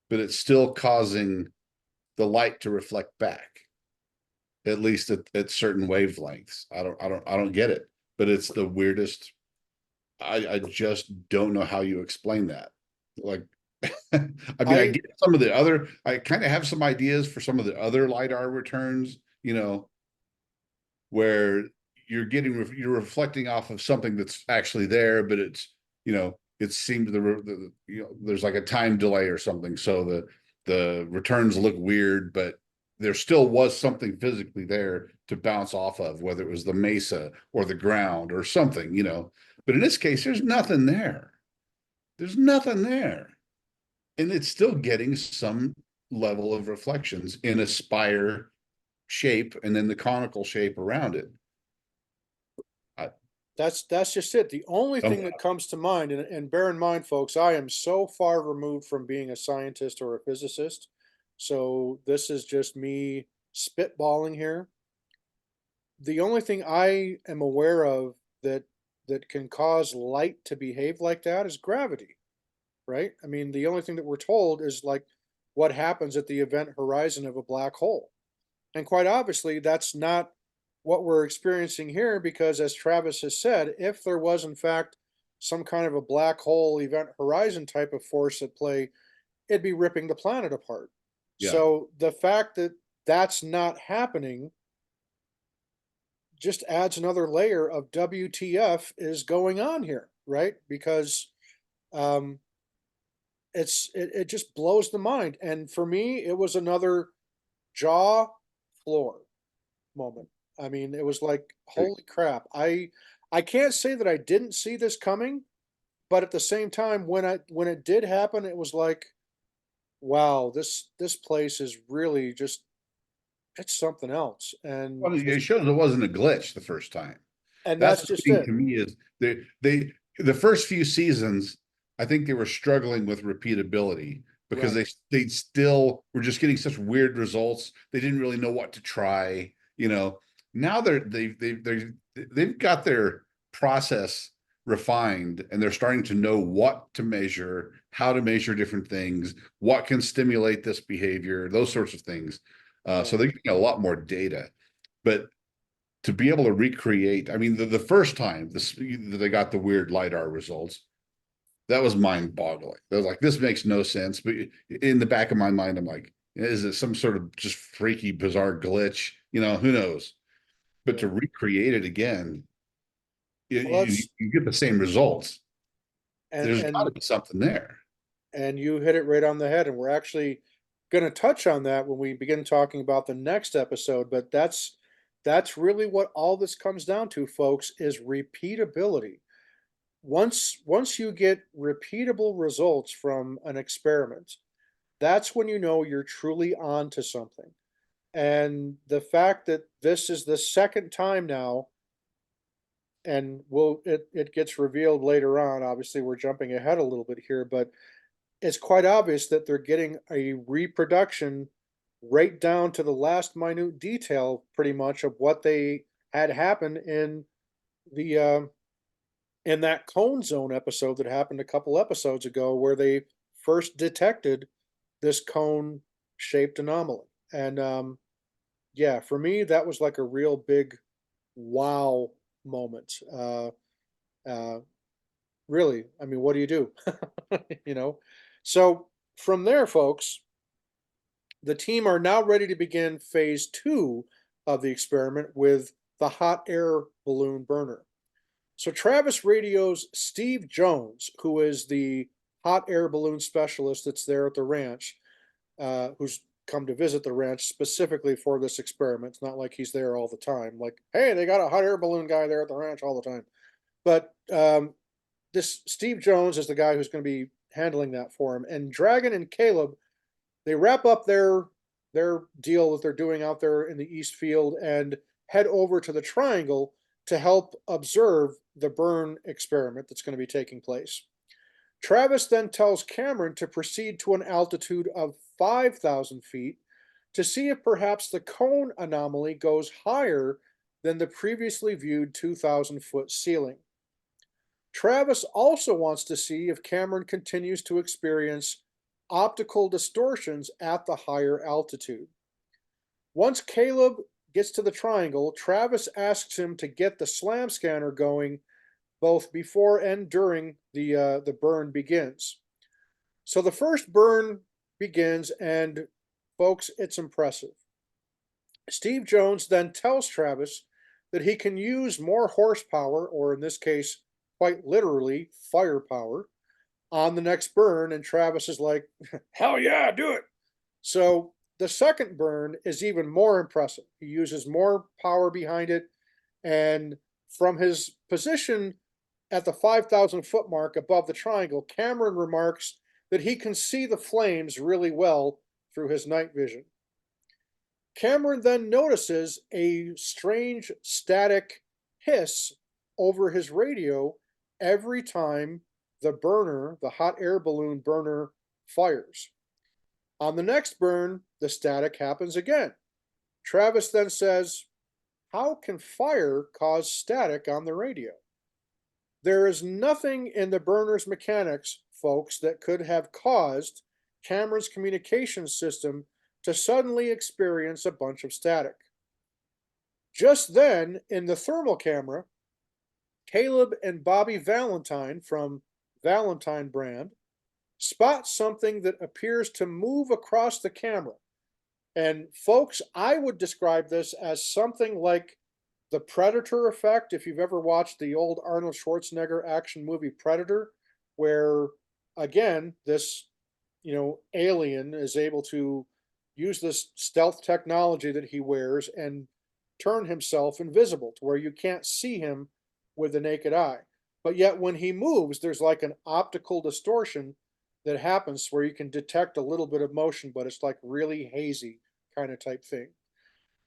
B: but it's still causing the light to reflect back, at least at certain wavelengths. I don't get it, but it's the weirdest. I just don't know how you explain that. Like, I mean, I
A: I
B: get some of the other, I kind of have some ideas for some of the other LiDAR returns, where you're reflecting off of something that's actually there, but it seems there's like a time delay or something, so the returns look weird, but there still was something physically there to bounce off of, whether it was the mesa or the ground or something. But in this case, there's nothing there. There's nothing there, and it's still getting some level of reflections in a spire shape and then the conical shape around it. I,
A: That's just it. The only
B: um,
A: thing that comes to mind, and bear in mind, folks, I am so far removed from being a scientist or a physicist. So this is just me spitballing here. The only thing I am aware of that can cause light to behave like that is gravity, right? I mean, the only thing that we're told is like what happens at the event horizon of a black hole. And quite obviously, that's not what we're experiencing here because, as Travis has said, if there was, in fact, some kind of a black hole event horizon type of force at play, it'd be ripping the planet apart.
B: yeah.
A: So the fact that that's not happening just adds another layer of WTF is going on here, right? Because um, it just blows the mind. And for me, it was another jaw floor moment. I mean, it was like, holy crap. I can't say that I didn't see this coming, but at the same time, when it did happen, it was like, wow, this place is really just it's something else.
B: Well, it shows it wasn't a glitch the first time.
A: And
B: That's
A: that's
B: the
A: just
B: thing
A: it.
B: to me is the first few seasons, I think they were struggling with repeatability because
A: Right.
B: they still were just getting such weird results. They didn't really know what to try. Now they've got their process refined and they're starting to know what to measure, how to measure different things, what can stimulate this behavior, those sorts of things. So
A: Yeah.
B: they're getting a lot more data. But to be able to recreate, I mean, the first time they got the weird LiDAR results, that was mind boggling. I was like, this makes no sense. But in the back of my mind, I'm like, is it some sort of just freaky, bizarre glitch? Who knows? But to
A: Yeah.
B: recreate it again, you,
A: Well,
B: you, you get the same results.
A: and
B: There's got to
A: and
B: be something there.
A: and you hit it right on the head, and we're actually going to touch on that when we begin talking about the next episode. But that's really what all this comes down to, folks, is repeatability. Once you get repeatable results from an experiment, that's when you know you're truly on to something. And the fact that this is the second time now, and it gets revealed later on. Obviously, we're jumping ahead a little bit here, but it's quite obvious that they're getting a reproduction right down to the last minute detail, pretty much, of what they had happen the in that cone zone episode that happened a couple episodes ago, where they first detected this cone shaped anomaly. And yeah, for me, that was like a real big wow moment. Uh, really, I mean, what do you do? you know? So from there, folks, the team are now ready to begin phase two of the experiment with the hot air balloon burner. So Travis radios Steve Jones, who is the hot air balloon specialist that's there at the ranch, who's come to visit the ranch specifically for this experiment. It's not like he's there all the time. Like, hey, they got a hot air balloon guy there at the ranch all the time. But this Steve Jones is the guy who's going to be handling that for him. And Dragon and Caleb, they wrap up their deal that they're doing out there in the East Field and head over to the Triangle to help observe the burn experiment that's going to be taking place. Travis then tells Cameron to proceed to an altitude of 5,000 feet to see if perhaps the cone anomaly goes higher than the previously viewed 2,000-foot ceiling. Travis also wants to see if Cameron continues to experience optical distortions at the higher altitude. Once Caleb gets to the Triangle, Travis asks him to get the slam scanner going both before and during the burn begins. So the first burn begins, and folks, it's impressive. Steve Jones then tells Travis that he can use more horsepower, or in this case, quite literally, firepower, on the next burn, and Travis is like, hell yeah, do it. So the second burn is even more impressive. He uses more power behind it, and from his position at the 5,000-foot mark above the Triangle, Cameron remarks that he can see the flames really well through his night vision. Cameron then notices a strange static hiss over his radio every time the burner, the hot air balloon burner, fires. On the next burn, the static happens again. Travis then says, how can fire cause static on the radio? There is nothing in the burner's mechanics, folks, that could have caused Cameron's communication system to suddenly experience a bunch of static. Just then, in the thermal camera, Caleb and Bobby Valentine from Valentine brand spot something that appears to move across the camera. And folks, I would describe this as something like the Predator effect. If you've ever watched the old Arnold Schwarzenegger action movie Predator, where again, this, alien is able to use this stealth technology that he wears and turn himself invisible to where you can't see him with the naked eye. But yet, when he moves, there's like an optical distortion that happens where you can detect a little bit of motion, but it's like really hazy kind of type thing.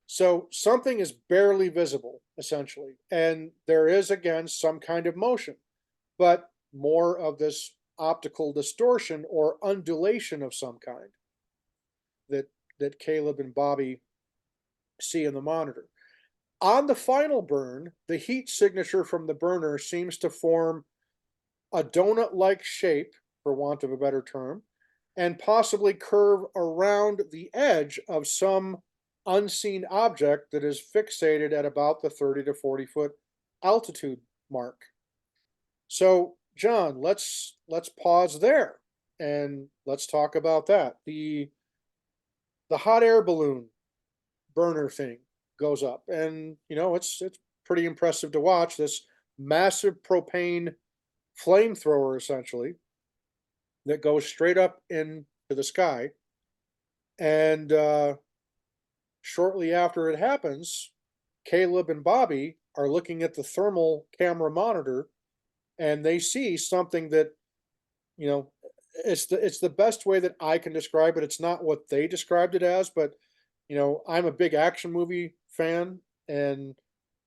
A: So something is barely visible, essentially. And there is, again, some kind of motion, but more of this optical distortion or undulation of some kind that Caleb and Bobby see in the monitor. On the final burn, the heat signature from the burner seems to form a donut-like shape, for want of a better term, and possibly curve around the edge of some unseen object that is fixated at about the 30 to 40-foot altitude mark. So, John, let's pause there and let's talk about that. The hot air balloon burner thing goes up, and it's pretty impressive to watch this massive propane flamethrower essentially that goes straight up into the sky. And shortly after it happens, Caleb and Bobby are looking at the thermal camera monitor, and they see something that, you know, it's the best way that I can describe it. It's not what they described it as, but I'm a big action movie fan, and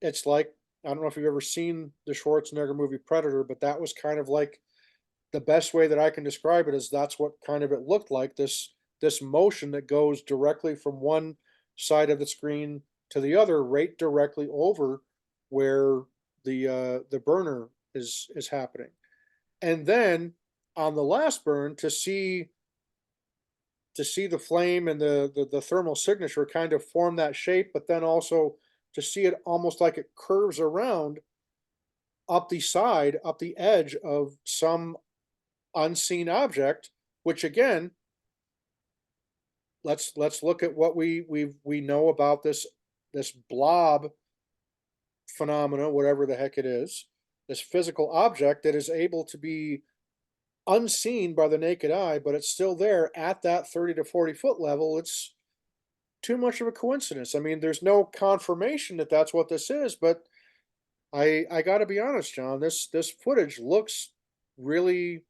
A: it's like, I don't know if you've ever seen the Schwarzenegger movie Predator, but that was kind of like the best way that I can describe it is that's what kind of it looked like, this motion that goes directly from one side of the screen to the other, right directly over where the burner is happening. And then on the last burn, to see the flame and the thermal signature kind of form that shape, but then also to see it almost like it curves around up the side, up the edge of some unseen object, which again, let's look at what we know about this blob phenomena, whatever the heck it is, this physical object that is able to be unseen by the naked eye, but it's still there at that 30 to 40 foot level. It's too much of a coincidence. I mean, there's no confirmation that that's what this is, but I got to be honest, John. This footage looks really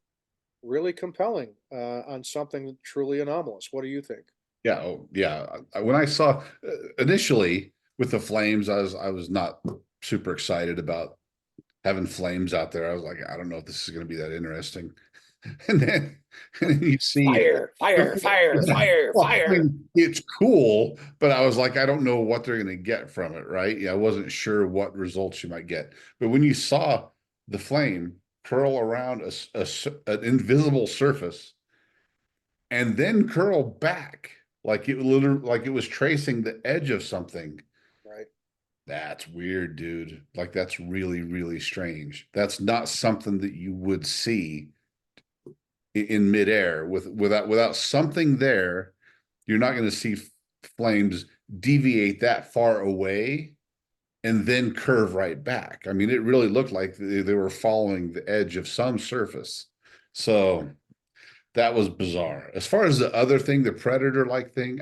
A: really compelling on something truly anomalous. What do you think?
B: Yeah, oh, yeah. When I saw initially with the flames, I was not super excited about having flames out there. I was like, I don't know if this is going to be that interesting. And then, and then you see,
A: Fire! Fire! Fire!
B: yeah,
A: Fire!
B: well, I
A: Fire!
B: mean, it's cool, but I was like, I don't know what they're going to get from it, right? Yeah, I wasn't sure what results you might get. But when you saw the flame curl around an invisible surface and then curl back like it literally like it was tracing the edge of something.
A: Right.
B: That's weird, dude. Like that's really, really strange. That's not something that you would see in midair without something there. You're not going to see flames deviate that far away and then curve right back. I mean, it really looked like they were following the edge of some surface. So that was bizarre. As far as the other thing, the predator-like thing,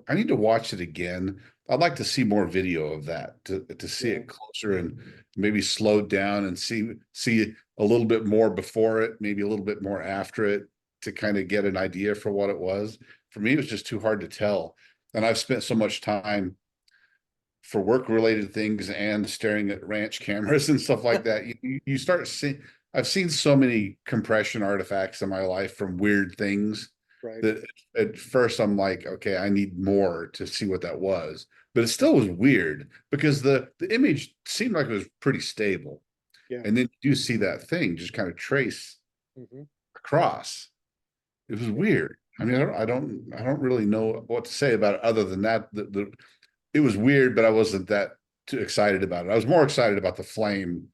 B: I need to watch it again. I'd like to see more video of that to see
A: Yeah.
B: it closer and maybe slowed down and see a little bit more before it, maybe a little bit more after it to kind of get an idea for what it was. For me, it was just too hard to tell. And I've spent so much time for work related things and staring at ranch cameras and stuff like that. You start seeing, I've seen so many compression artifacts in my life from weird things
A: Right.
B: that at first I'm like, okay, I need more to see what that was. But it still was weird because the image seemed like it was pretty stable.
A: Yeah.
B: And then you see that thing just kind of trace
A: Hmm.
B: across. It was
A: Yeah.
B: weird. I mean, I don't really know what to say about it other than that. It was weird, but I wasn't that too excited about it. I was more excited about the flame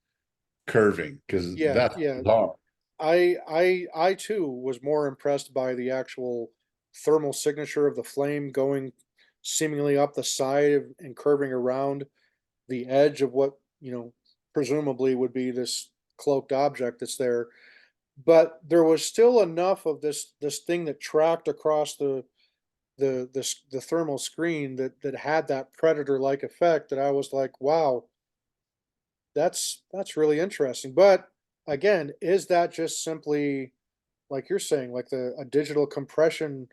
B: curving because
A: Yeah.
B: that's
A: Yeah.
B: bizarre.
A: I too was more impressed by the actual thermal signature of the flame going seemingly up the side and curving around the edge of what, presumably would be this cloaked object that's there. But there was still enough of this thing that tracked across the thermal screen that had that predator like effect that I was like, wow, that's really interesting. But again, is that just simply like you're saying, like a digital compression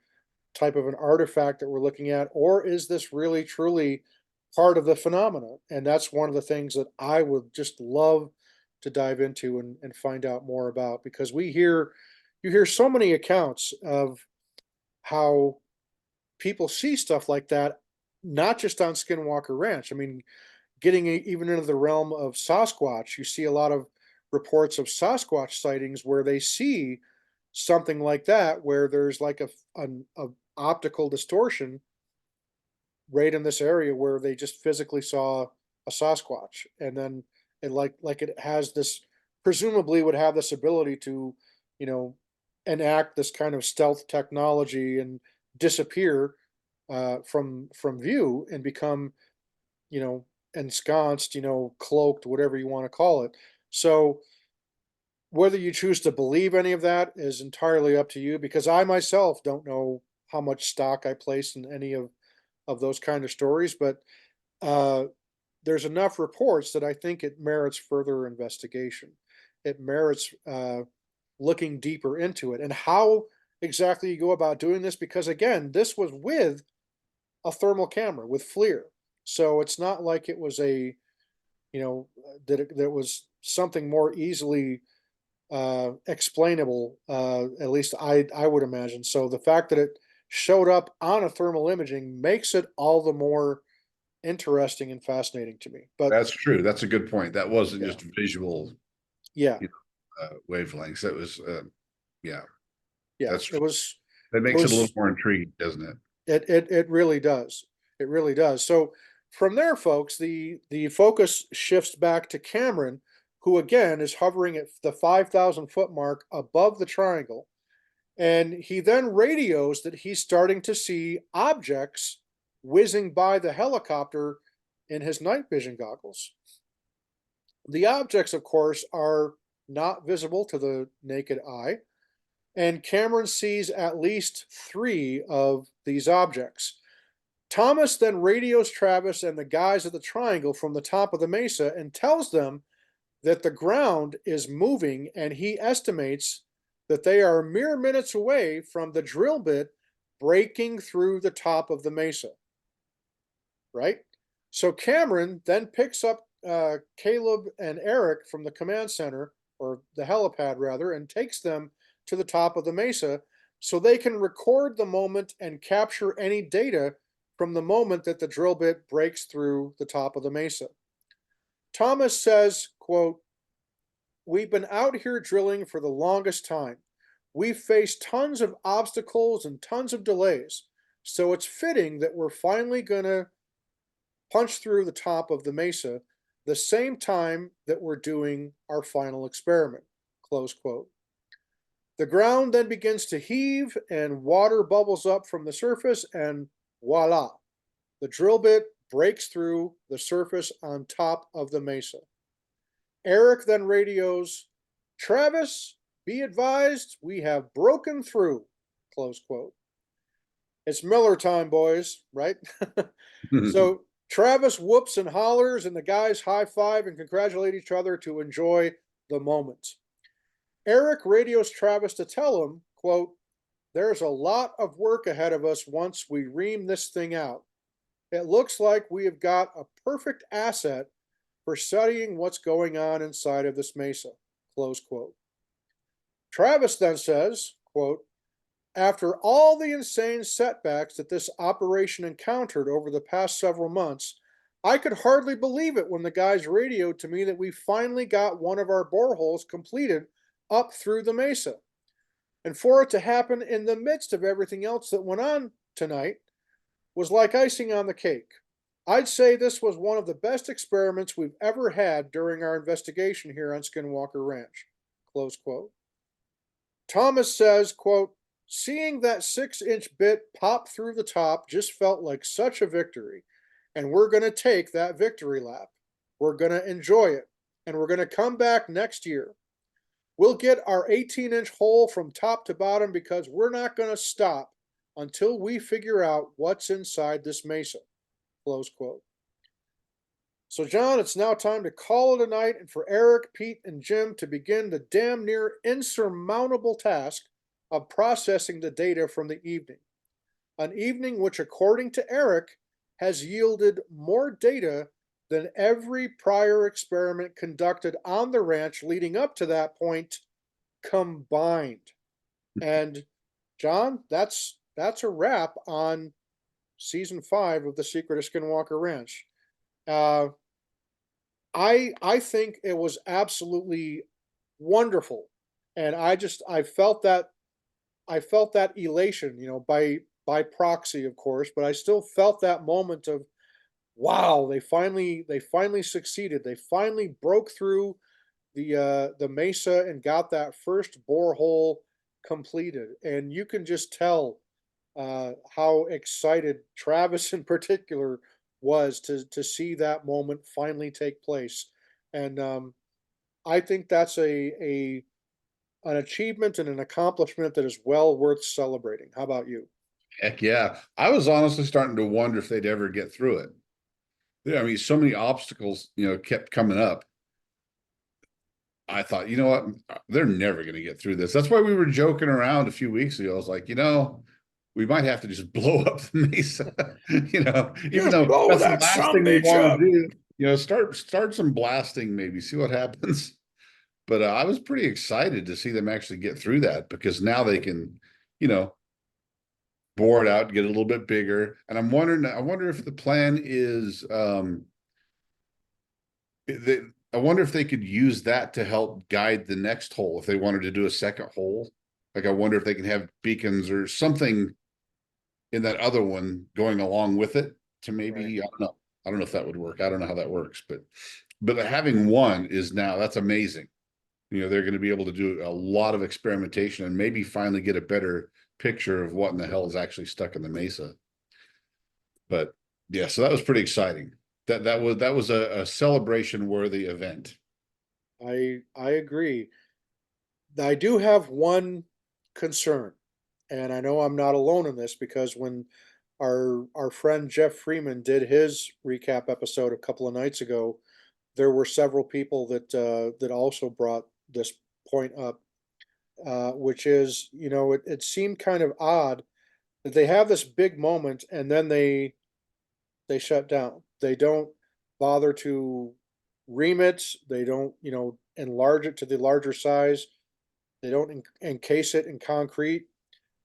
A: type of an artifact that we're looking at, or is this really truly part of the phenomena? And that's one of the things that I would just love to dive into and find out more about because you hear so many accounts of how people see stuff like that, not just on Skinwalker Ranch. I mean, getting even into the realm of Sasquatch, you see a lot of reports of Sasquatch sightings where they see something like that, where there's like a optical distortion right in this area where they just physically saw a Sasquatch, and then it like it has this presumably would have this ability to, you know, enact this kind of stealth technology and disappear from view and become, ensconced, cloaked, whatever you want to call it. So whether you choose to believe any of that is entirely up to you because I myself don't know how much stock I place in any of those kind of stories, but uh, there's enough reports that I think it merits further investigation. It merits looking deeper into it and how exactly you go about doing this. Because again, this was with a thermal camera with FLIR, so it's not like it was that it was something more easily explainable. At least I would imagine. So the fact that it showed up on a thermal imaging makes it all the more interesting and fascinating to me. But
B: That's true. That's a good point. That wasn't
A: yeah,
B: just visual,
A: yeah,
B: you wavelengths. That was, yeah,
A: yeah.
B: that's
A: It was
B: that
A: it
B: makes it a little
A: was
B: more intriguing, doesn't it?
A: it really does. It really does. So from there, folks, the focus shifts back to Cameron, who again is hovering at the 5,000 foot mark above the triangle. And he then radios that he's starting to see objects whizzing by the helicopter in his night vision goggles. The objects, of course, are not visible to the naked eye, and Cameron sees at least three of these objects. Thomas then radios Travis and the guys at the triangle from the top of the mesa and tells them that the ground is moving, and he estimates that they are mere minutes away from the drill bit breaking through the top of the mesa, right? So Cameron then picks up Caleb and Eric from the command center, or the helipad rather, and takes them to the top of the mesa so they can record the moment and capture any data from the moment that the drill bit breaks through the top of the mesa. Thomas says, quote, "We've been out here drilling for the longest time. We've faced tons of obstacles and tons of delays. So it's fitting that we're finally going to punch through the top of the mesa the same time that we're doing our final experiment." Close quote. The ground then begins to heave and water bubbles up from the surface, and voila, the drill bit breaks through the surface on top of the mesa. Eric then radios, "Travis, be advised, we have broken through." Close quote. It's Miller time, boys, right? So Travis whoops and hollers, and the guys high five and congratulate each other to enjoy the moment. Eric radios Travis to tell him, quote, "There's a lot of work ahead of us once we ream this thing out. It looks like we have got a perfect asset for studying what's going on inside of this mesa." Close quote. Travis then says, quote, "After all the insane setbacks that this operation encountered over the past several months, I could hardly believe it when the guys radioed to me that we finally got one of our boreholes completed up through the mesa. And for it to happen in the midst of everything else that went on tonight was like icing on the cake. I'd say this was one of the best experiments we've ever had during our investigation here on Skinwalker Ranch." Close quote. Thomas says, quote, "Seeing that 6-inch bit pop through the top just felt like such a victory. And we're going to take that victory lap. We're going to enjoy it. And we're going to come back next year. We'll get our 18-inch hole from top to bottom because we're not going to stop until we figure out what's inside this mesa." Close quote. So, John, it's now time to call it a night and for Eric, Pete, and Jim to begin the damn near insurmountable task of processing the data from the evening. An evening which, according to Eric, has yielded more data than every prior experiment conducted on the ranch leading up to that point combined. And John, that's a wrap on season 5 of The Secret of Skinwalker Ranch. Uh, I think it was absolutely wonderful, and I felt that elation, by proxy, of course, but I still felt that moment of wow, they finally succeeded. They finally broke through the mesa and got that first borehole completed, and you can just tell how excited Travis in particular was to see that moment finally take place. And I think that's a an achievement and an accomplishment that is well worth celebrating. How about you?
B: Heck yeah. I was honestly starting to wonder if they'd ever get through it. Yeah, I mean, so many obstacles, kept coming up. I thought, you know what? They're never going to get through this. That's why we were joking around a few weeks ago. I was like, we might have to just blow up the mesa, even
A: Just
B: though
A: blow
B: that's the
A: that
B: last
A: some
B: thing we
A: bitch
B: want
A: up.
B: to do. Start some blasting, maybe see what happens. But I was pretty excited to see them actually get through that because now they can, you know, bore it out, get a little bit bigger. And I wonder if the plan is, I wonder if they could use that to help guide the next hole if they wanted to do a second hole. Like, I wonder if they can have beacons or something in that other one going along with it to
A: Right.
B: maybe, I don't know. I don't know if that would work. I don't know how that works, but having one is now that's amazing. You know, they're going to be able to do a lot of experimentation and maybe finally get a better picture of what in the hell is actually stuck in the mesa. But yeah, so that was pretty exciting. That was a celebration worthy event.
A: I agree. I do have one concern, and I know I'm not alone in this because when our friend Jeff Freeman did his recap episode a couple of nights ago, there were several people that that also brought this point up, which is, you know, it seemed kind of odd that they have this big moment and then they shut down. They don't bother to ream it. They don't, you know, enlarge it to the larger size. They don't encase it in concrete.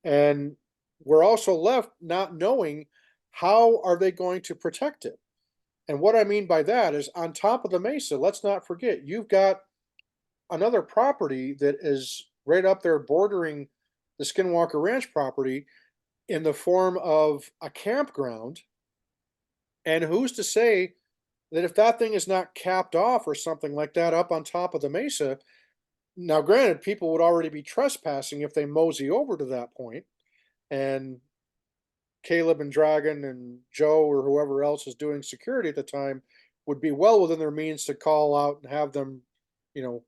A: And we're also left not knowing how are they going to protect it. And what I mean by that is on top of the mesa, let's not forget, you've got another property that is right up there bordering the Skinwalker Ranch property in the form of a campground. And who's to say that if that thing is not capped off or something like that up on top of the mesa, now granted, people would already be trespassing if they mosey over to that point, and Caleb and Dragon and Joe or whoever else is doing security at the time would be well within their means to call out and have them, you know,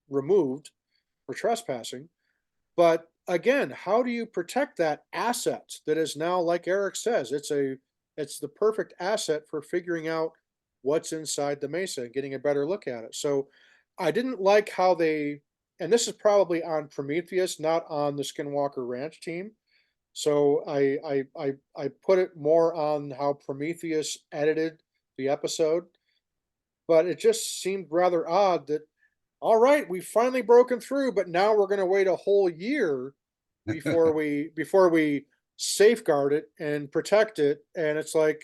A: removed for trespassing. But again, how do you protect that asset that is now, like Eric says, it's the perfect asset for figuring out what's inside the mesa and getting a better look at it. So I didn't like how they, and this is probably on Prometheus, not on the Skinwalker Ranch team. So I put it more on how Prometheus edited the episode, but it just seemed rather odd that, all right, we've finally broken through, but now we're going to wait a whole year before we safeguard it and protect it. And it's like,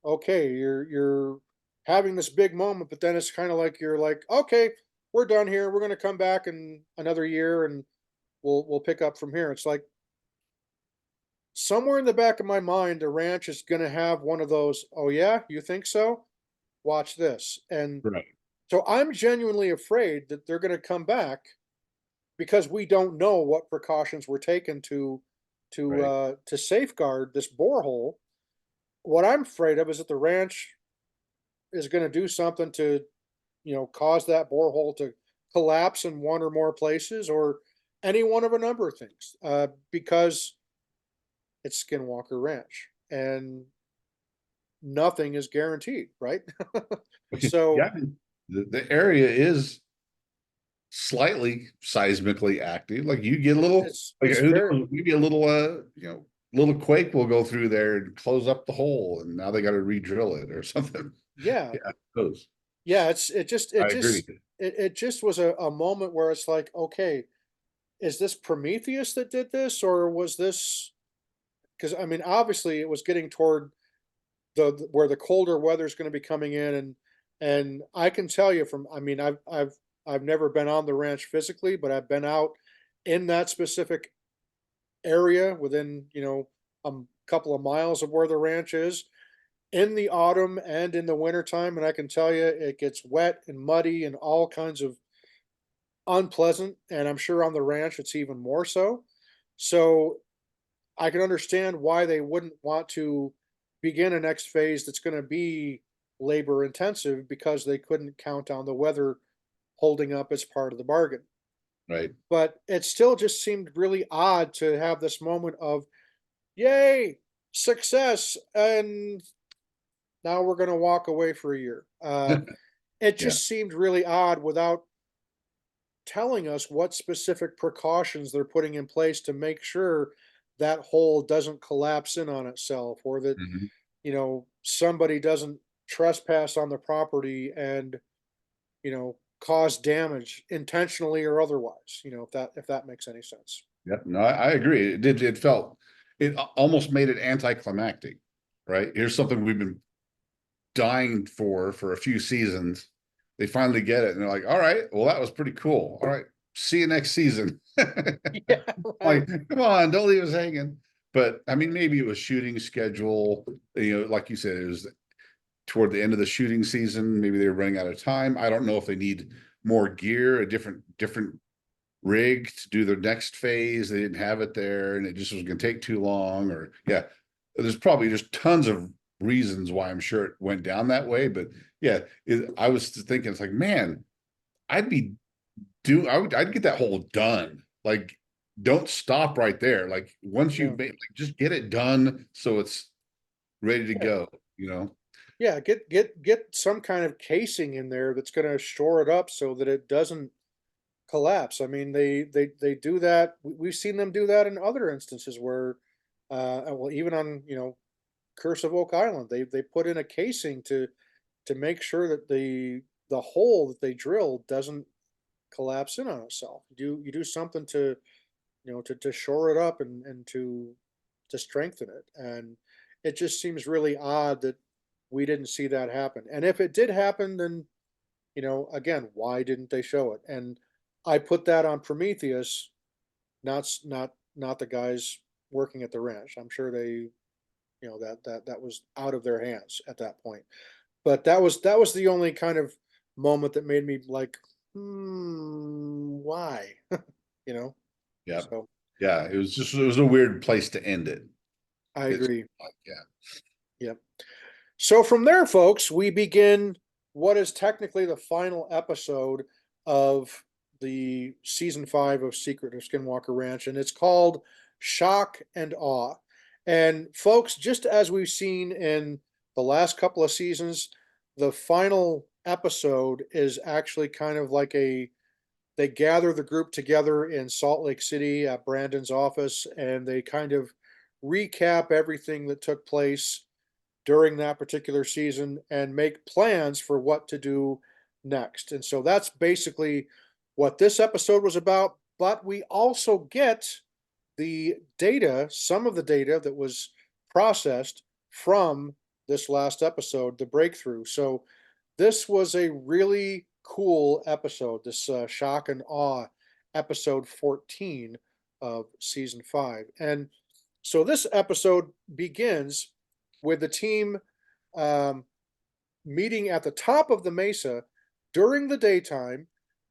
A: okay, you're having this big moment, but then it's kind of like you're like, okay, we're done here. We're going to come back in another year and we'll pick up from here. It's like somewhere in the back of my mind, the ranch is going to have one of those, oh yeah, you think so? Watch this. And
B: Right.
A: so I'm genuinely afraid that they're going to come back because we don't know what precautions were taken
B: Right.
A: to safeguard this borehole. What I'm afraid of is that the ranch is going to do something to, you know, cause that borehole to collapse in one or more places or any one of a number of things, because it's Skinwalker Ranch and nothing is guaranteed, right? So
B: Yeah. The area is slightly seismically active. Like you get a little, like
A: it's
B: who
A: very,
B: knows, maybe a little, little quake will go through there and close up the hole, and now they got to re-drill it or something.
A: yeah,
B: Yeah, those.
A: yeah.
B: I agree.
A: It just was a moment where it's like, okay, is this Prometheus that did this, or was this? Because I mean, obviously, it was getting toward where the colder weather is going to be coming in, and I can tell you from, I mean, I've never been on the ranch physically, but I've been out in that specific area within, you know, a couple of miles of where the ranch is in the autumn and in the wintertime. And I can tell you it gets wet and muddy and all kinds of unpleasant. And I'm sure on the ranch it's even more so. So I can understand why they wouldn't want to begin a next phase that's going to be labor intensive because they couldn't count on the weather holding up as part of the bargain.
B: Right.
A: But it still just seemed really odd to have this moment of, yay, success. And now we're going to walk away for a year. It
B: Yeah.
A: just seemed really odd without telling us what specific precautions they're putting in place to make sure that hole doesn't collapse in on itself or that,
B: Mhm.
A: you know, somebody doesn't trespass on the property and, you know, cause damage intentionally or otherwise, if that makes any sense.
B: Yep. No, I agree. It did. It almost made it anticlimactic, right? Here's something we've been dying for a few seasons. They finally get it, and they're like, "All right, well, that was pretty cool. All right, see you next season."
A: Yeah,
B: Like,
A: right.
B: come on, don't leave us hanging. But I mean, maybe it was shooting schedule. Like you said, it was toward the end of the shooting season. Maybe they were running out of time. I don't know if they need more gear, a different rig to do their next phase. They didn't have it there, and it just was going to take too long. Or yeah, there's probably just tons of reasons why I'm sure it went down that way. But yeah, I was thinking, it's like, man, I'd be I'd get that hole done. Like, don't stop right there. Like, once
A: Yeah.
B: you've made, like, just get it done so it's ready to
A: Yeah.
B: go. You know?
A: Yeah, get some kind of casing in there that's going to shore it up so that it doesn't collapse. I mean, they do that. We've seen them do that in other instances where, well, even on Curse of Oak Island, they put in a casing to make sure that the hole that they drill doesn't collapse in on itself. You do something to to shore it up and to strengthen it. And it just seems really odd that we didn't see that happen. And if it did happen, then again, why didn't they show it? And I put that on Prometheus, not the guys working at the ranch. I'm sure they, that was out of their hands at that point. But that was the only kind of moment that made me like, why? you know.
B: Yeah.
A: So
B: Yeah. It was a weird place to end it.
A: I
B: It's
A: agree.
B: like, yeah.
A: Yep. So from there, folks, we begin what is technically the final episode of the season 5 of Secret of Skinwalker Ranch, and it's called Shock and Awe. And folks, just as we've seen in the last couple of seasons, the final episode is actually kind of like they gather the group together in Salt Lake City at Brandon's office, and they kind of recap everything that took place during that particular season and make plans for what to do next. And so that's basically what this episode was about. But we also get the data, some of the data that was processed from this last episode, the breakthrough. So this was a really cool episode, this shock and awe episode 14 of season 5. And so this episode begins with the team um, meeting at the top of the mesa during the daytime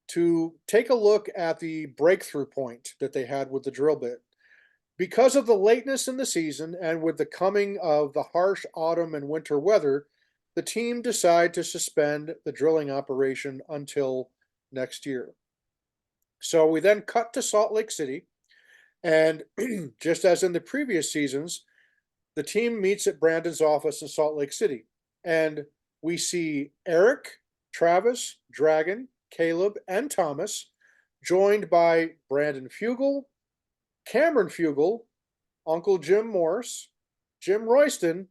A: to take a look at the breakthrough point that they had with the drill bit. Because of the lateness in the season and with the coming of the harsh autumn and winter weather, the team decide to suspend the drilling operation until next year. So we then cut to Salt Lake City, and just as in the previous seasons, the team meets at Brandon's office in Salt Lake City, and we see Eric, Travis, Dragon, Caleb, and Thomas, joined by Brandon Fugel, Cameron Fugel, Uncle Jim Morse, Jim Royston,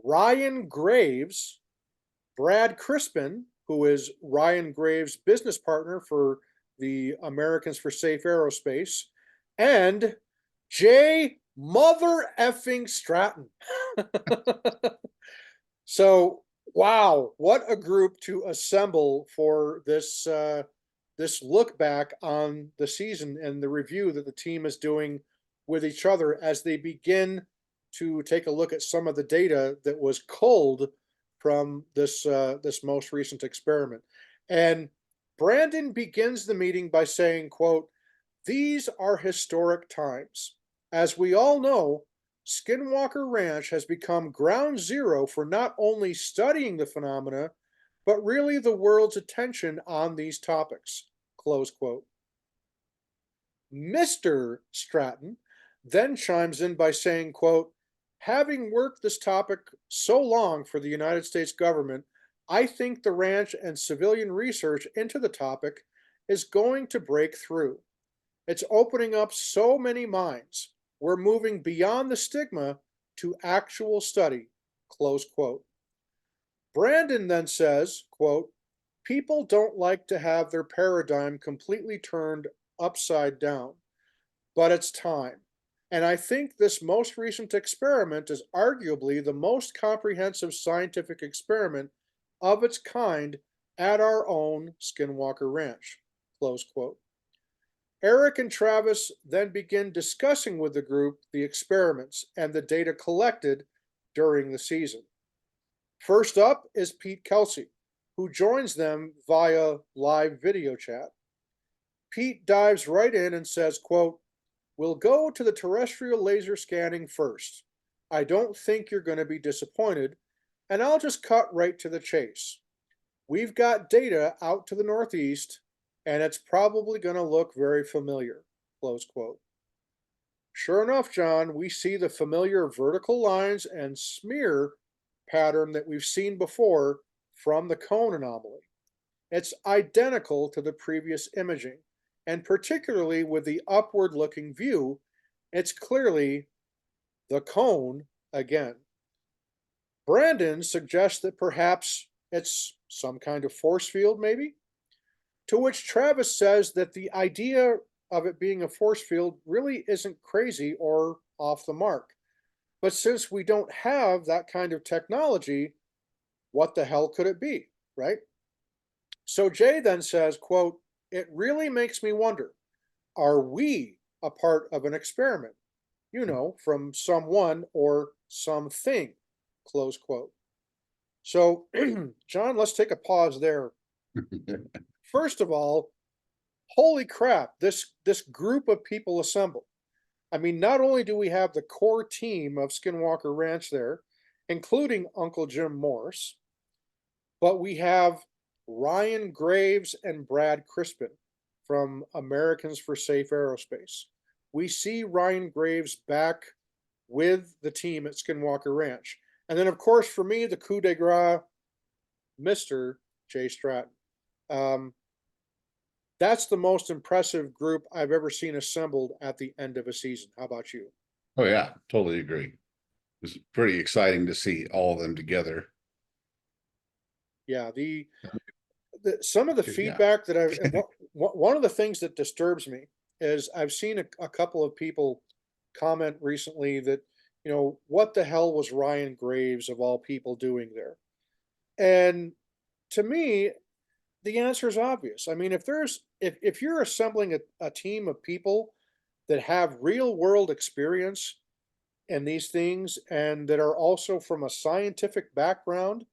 A: Ryan Graves, Brad Crispin, who is Ryan Graves' business partner for the Americans for Safe Aerospace, and Jay Mother effing Stratton. So, wow, what a group to assemble for this look back on the season and the review that the team is doing with each other as they begin to take a look at some of the data that was culled from this most recent experiment. And Brandon begins the meeting by saying, quote, "These are historic times. As we all know, Skinwalker Ranch has become ground zero for not only studying the phenomena, but really the world's attention on these topics." Close quote. Mr. Stratton then chimes in by saying, quote, "Having worked this topic so long for the United States government, I think the ranch and civilian research into the topic is going to break through. It's opening up so many minds. We're moving beyond the stigma to actual study." Close quote. Brandon then says, quote, People don't like to have their paradigm completely turned upside down, but it's time. And I think this most recent experiment is arguably the most comprehensive scientific experiment of its kind at our own Skinwalker Ranch. Close quote. Eric and Travis then begin discussing with the group the experiments and the data collected during the season. First up is Pete Kelsey, who joins them via live video chat. Pete dives right in and says, quote, "We'll go to the terrestrial laser scanning first. I don't think you're going to be disappointed, and I'll just cut right to the chase. We've got data out to the northeast, and it's probably going to look very familiar." Close quote. Sure enough, John, we see the familiar vertical lines and smear pattern that we've seen before from the cone anomaly. It's identical to the previous imaging, and particularly with the upward looking view, it's clearly the cone again. Brandon suggests that perhaps it's some kind of force field, maybe? To which Travis says that the idea of it being a force field really isn't crazy or off the mark. But since we don't have that kind of technology, what the hell could it be, right? So Jay then says, quote, "It really makes me wonder, are we a part of an experiment? You know, from someone or something," close quote. So, John, let's take a pause there. First of all, holy crap, this group of people assembled. I mean, not only do we have the core team of Skinwalker Ranch there, including Uncle Jim Morse, but we have Ryan Graves and Brad Crispin from Americans for Safe Aerospace. We see Ryan Graves back with the team at Skinwalker Ranch. And then, of course, for me, the coup de grace, Mr. Jay Stratton. Um, that's the most impressive group I've ever seen assembled at the end of a season. How about you?
B: Oh yeah, totally agree. It's pretty exciting to see all of them together.
A: Yeah, some of the
B: Yeah.
A: feedback that one of the things that disturbs me is I've seen a couple of people comment recently that, what the hell was Ryan Graves of all people doing there? And to me, the answer is obvious. I mean, if you're assembling a team of people that have real world experience in these things and that are also from a scientific background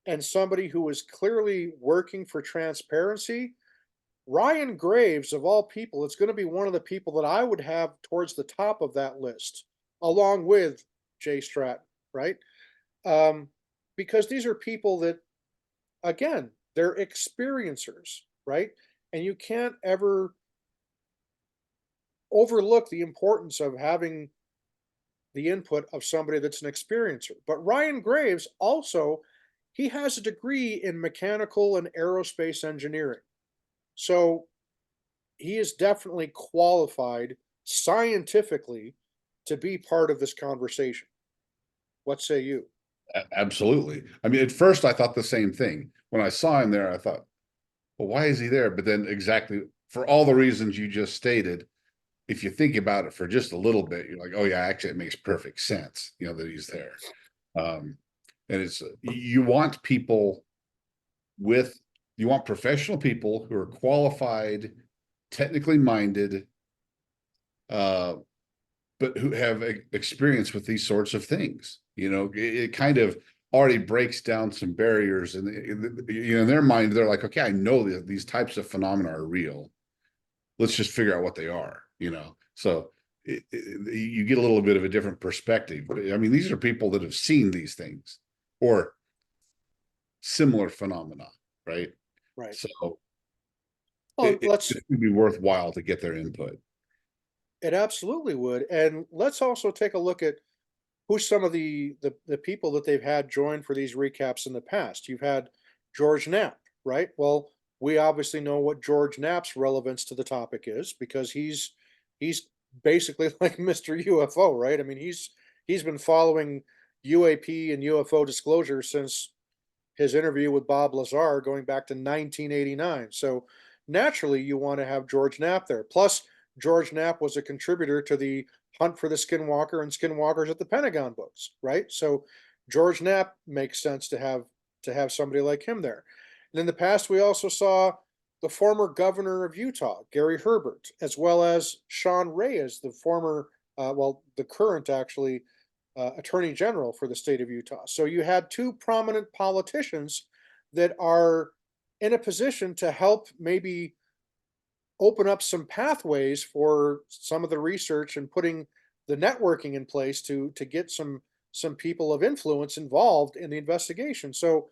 A: and somebody who is clearly working for transparency, Ryan Graves, of all people, it's going to be one of the people that I would have towards the top of that list, along with Jay Stratton, right? Um, because these are people that, again, they're experiencers, right? And you can't ever overlook the importance of having the input of somebody that's an experiencer. But Ryan Graves also, he has a degree in mechanical and aerospace engineering. So he is definitely qualified scientifically to be part of this conversation. What say you?
B: Absolutely. I mean, at first I thought the same thing. When I saw him there, I thought, well, why is he there? But then exactly for all the reasons you just stated, if you think about it for just a little bit, you're like, oh yeah, actually it makes perfect sense, that he's there. Um, and it's you want people you want professional people who are qualified, technically minded, uh, but who have experience with these sorts of things. It kind of already breaks down some barriers, and in their mind, they're like, okay, I know that these types of phenomena are real. Let's just figure out what they are. So you get a little bit of a different perspective. But I mean, these are people that have seen these things or similar phenomena, right?
A: Right.
B: So
A: Well, let's
B: it would be worthwhile to get their input.
A: it absolutely would. And let's also take a look at who's some of the people that they've had join for these recaps in the past. You've had George Knapp, right? Well, we obviously know what George Knapp's relevance to the topic is because he's basically like Mr. UFO, right? I mean, he's been following UAP and UFO disclosure since his interview with Bob Lazar going back to 1989. So naturally, you want to have George Knapp there. Plus, George Knapp was a contributor to the Hunt for the Skinwalker and Skinwalkers at the Pentagon books, right? So George Knapp makes sense to have somebody like him there. And in the past, we also saw the former governor of Utah, Gary Herbert, as well as Sean Reyes, the former, the current actually attorney general for the state of Utah. So you had two prominent politicians that are in a position to help maybe open up some pathways for some of the research and putting the networking in place to get some people of influence involved in the investigation. So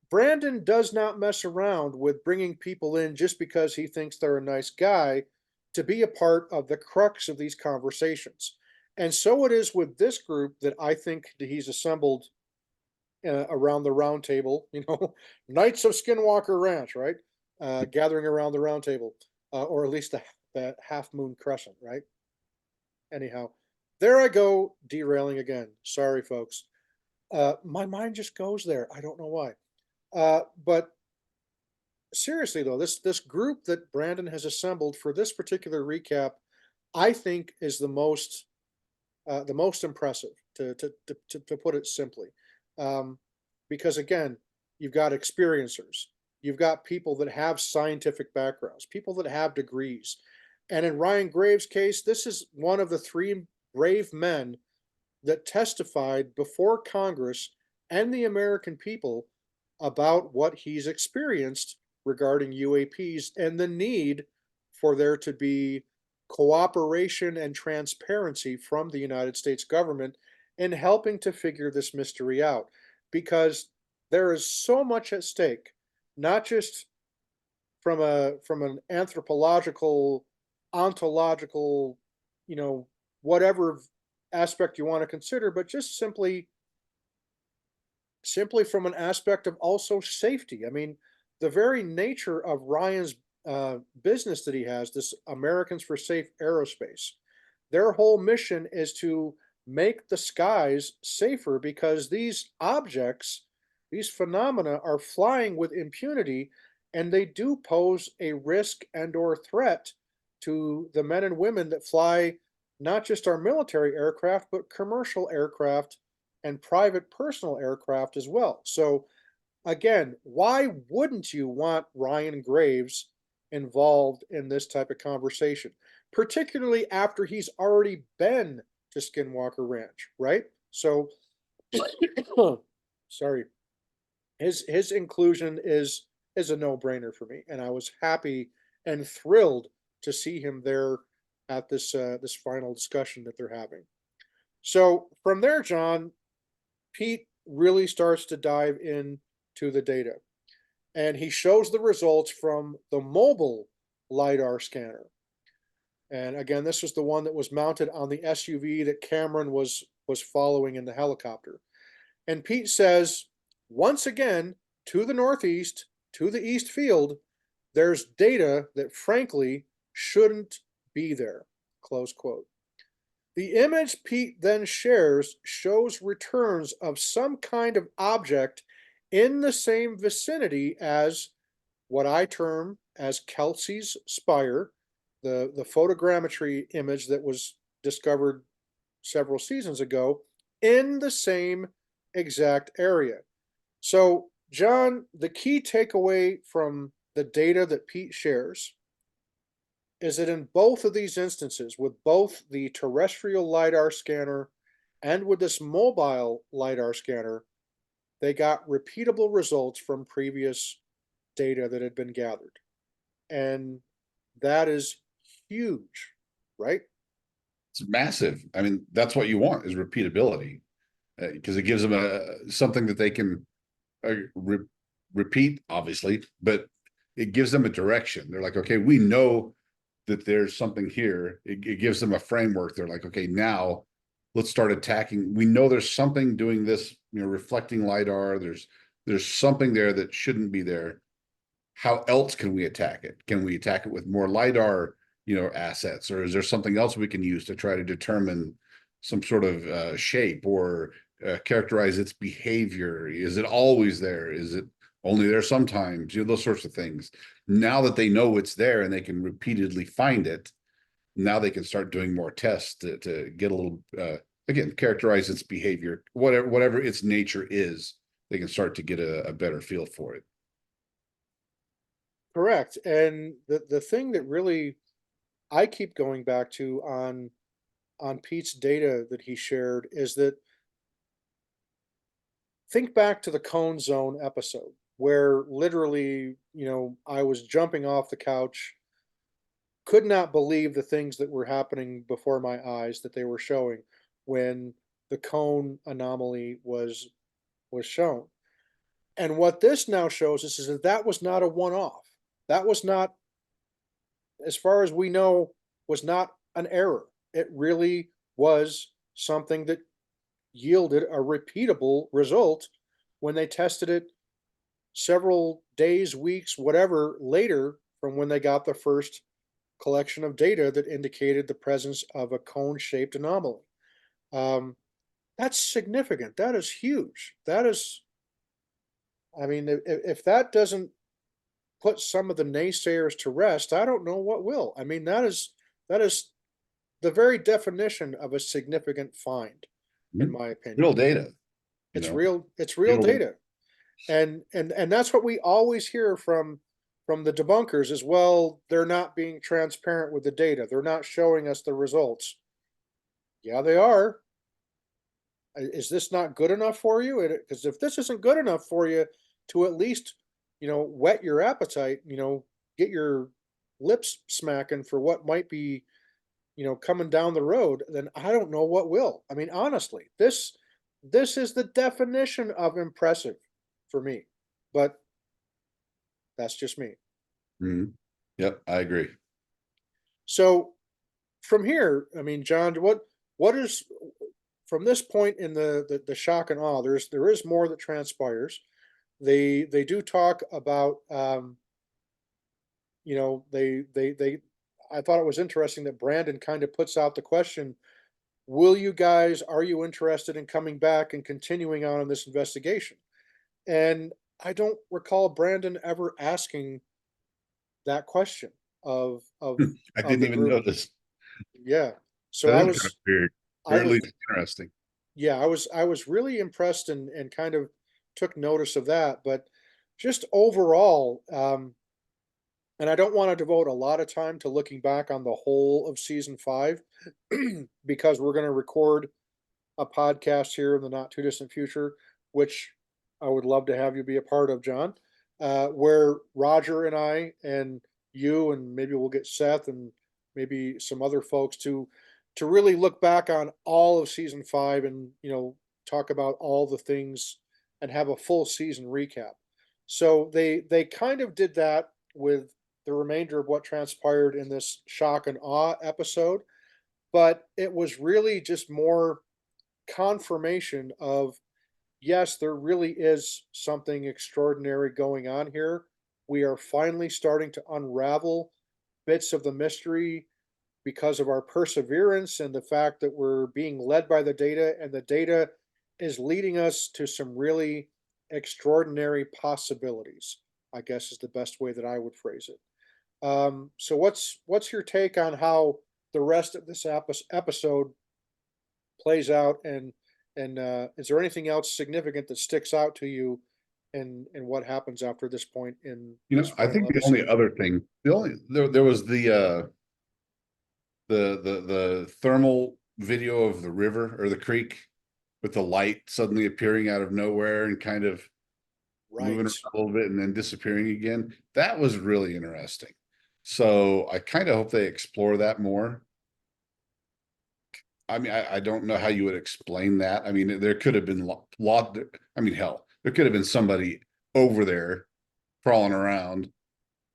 A: Brandon does not mess around with bringing people in just because he thinks they're a nice guy to be a part of the crux of these conversations. And so it is with this group that I think that he's assembled around the round table, Knights of Skinwalker Ranch, right? Gathering around the round table, or at least the half moon crescent, right? Anyhow, there I go derailing again. Sorry, folks. My mind just goes there. I don't know why. But seriously though, this group that Brandon has assembled for this particular recap, I think is the most impressive to put it simply. Um, because again, you've got experiencers, you've got people that have scientific backgrounds, people that have degrees. And in Ryan Graves' case, this is one of the three brave men that testified before Congress and the American people about what he's experienced regarding UAPs and the need for there to be cooperation and transparency from the United States government in helping to figure this mystery out. Because there is so much at stake, not just from an anthropological, ontological, whatever aspect you want to consider, but just simply from an aspect of also safety. I mean, the very nature of Ryan's business that he has, this Americans for Safe Aerospace, their whole mission is to make the skies safer because these objects, these phenomena are flying with impunity and they do pose a risk and or threat to the men and women that fly not just our military aircraft, but commercial aircraft and private personal aircraft as well. So again, why wouldn't you want Ryan Graves involved in this type of conversation, particularly after he's already been to Skinwalker Ranch, right? So, sorry, his inclusion is a no brainer for me, and I was happy and thrilled to see him there at this final discussion that they're having. So from there, John, Pete really starts to dive into the data and he shows the results from the mobile LiDAR scanner. And again, this was the one that was mounted on the SUV that Cameron was following in the helicopter. And Pete says, once again, to the northeast, to the east field, there's data that frankly shouldn't be there. Close quote. The image Pete then shares shows returns of some kind of object in the same vicinity as what I term as Kelsey's Spire, the photogrammetry image that was discovered several seasons ago, in the same exact area. So, John, the key takeaway from the data that Pete shares is that in both of these instances, with both the terrestrial LiDAR scanner and with this mobile LiDAR scanner, they got repeatable results from previous data that had been gathered. And that is huge, right?
B: It's massive. I mean, that's what you want is repeatability, because it gives them something that they can repeat, obviously, but it gives them a direction. They're like, okay, we know that there's something here. It gives them a framework. They're like, okay, now let's start attacking. We know there's something doing this, reflecting LiDAR. There's something there that shouldn't be there. How else can we attack it? Can we attack it with more LiDAR, assets, or is there something else we can use to try to determine some sort of shape or characterize its behavior. Is it always there? Is it only there sometimes? Those sorts of things. Now that they know it's there and they can repeatedly find it, now they can start doing more tests to get a little, again, characterize its behavior, whatever its nature is. They can start to get a better feel for it.
A: Correct. And the thing that really I keep going back to on Pete's data that he shared is that think back to the Cone Zone episode where literally, I was jumping off the couch, could not believe the things that were happening before my eyes that they were showing when the cone anomaly was shown. And what this now shows us is that that was not a one-off. That was not, as far as we know, was not an error. It really was something that yielded a repeatable result when they tested it several days, weeks, whatever later from when they got the first collection of data that indicated the presence of a cone-shaped anomaly. Um, that's significant. That is huge. That is, I mean, if that doesn't put some of the naysayers to rest, I don't know what will. I mean, that is the very definition of a significant find, in
B: Mhm.
A: my opinion.
B: Real data, you
A: It's
B: know,
A: real, it's real
B: real.
A: data. And that's what we always hear from the debunkers as well. They're not being transparent with the data. They're not showing us the results. Yeah, they are. Is this not good enough for you? Because if this isn't good enough for you to at least, whet your appetite, get your lips smacking for what might be, coming down the road, then I don't know what will. I mean, honestly, this is the definition of impressive for me. But that's just me.
B: Mhm. Yep, I agree.
A: So from here, I mean, John, what is from this point in the shock and awe? There is more that transpires. They do talk about they I thought it was interesting that Brandon kind of puts out the question, will you guys are you interested in coming back and continuing on in this investigation? And I don't recall Brandon ever asking that question of of
B: I
A: of
B: didn't
A: the
B: even
A: group.
B: notice.
A: Yeah. So
B: That is kind of weird,
A: I
B: or at
A: was
B: least interesting.
A: yeah, I was really impressed and kind of took notice of that. But just overall, and I don't want to devote a lot of time to looking back on the whole of season 5 because we're going to record a podcast here in the not too distant future, which I would love to have you be a part of, John, where Roger and I and you and maybe we'll get Seth and maybe some other folks to really look back on all of season 5 and talk about all the things and have a full season recap. So they kind of did that with the remainder of what transpired in this shock and awe episode, but it was really just more confirmation of yes, there really is something extraordinary going on here. We are finally starting to unravel bits of the mystery because of our perseverance and the fact that we're being led by the data, and the data is leading us to some really extraordinary possibilities, I guess is the best way that I would phrase it. So what's your take on how the rest of this episode plays out, and is there anything else significant that sticks out to you in what happens after this point in this
B: I
A: final
B: think the only
A: episode?
B: other thing, there was the thermal video of the river or the creek with the light suddenly appearing out of nowhere and kind of moving
A: Right.
B: around a little bit and then disappearing again. That was really interesting. So I kind of hope they explore that more. I mean, I don't know how you would explain that. I mean, there could have been lot. I mean, hell, there could have been somebody over there crawling around,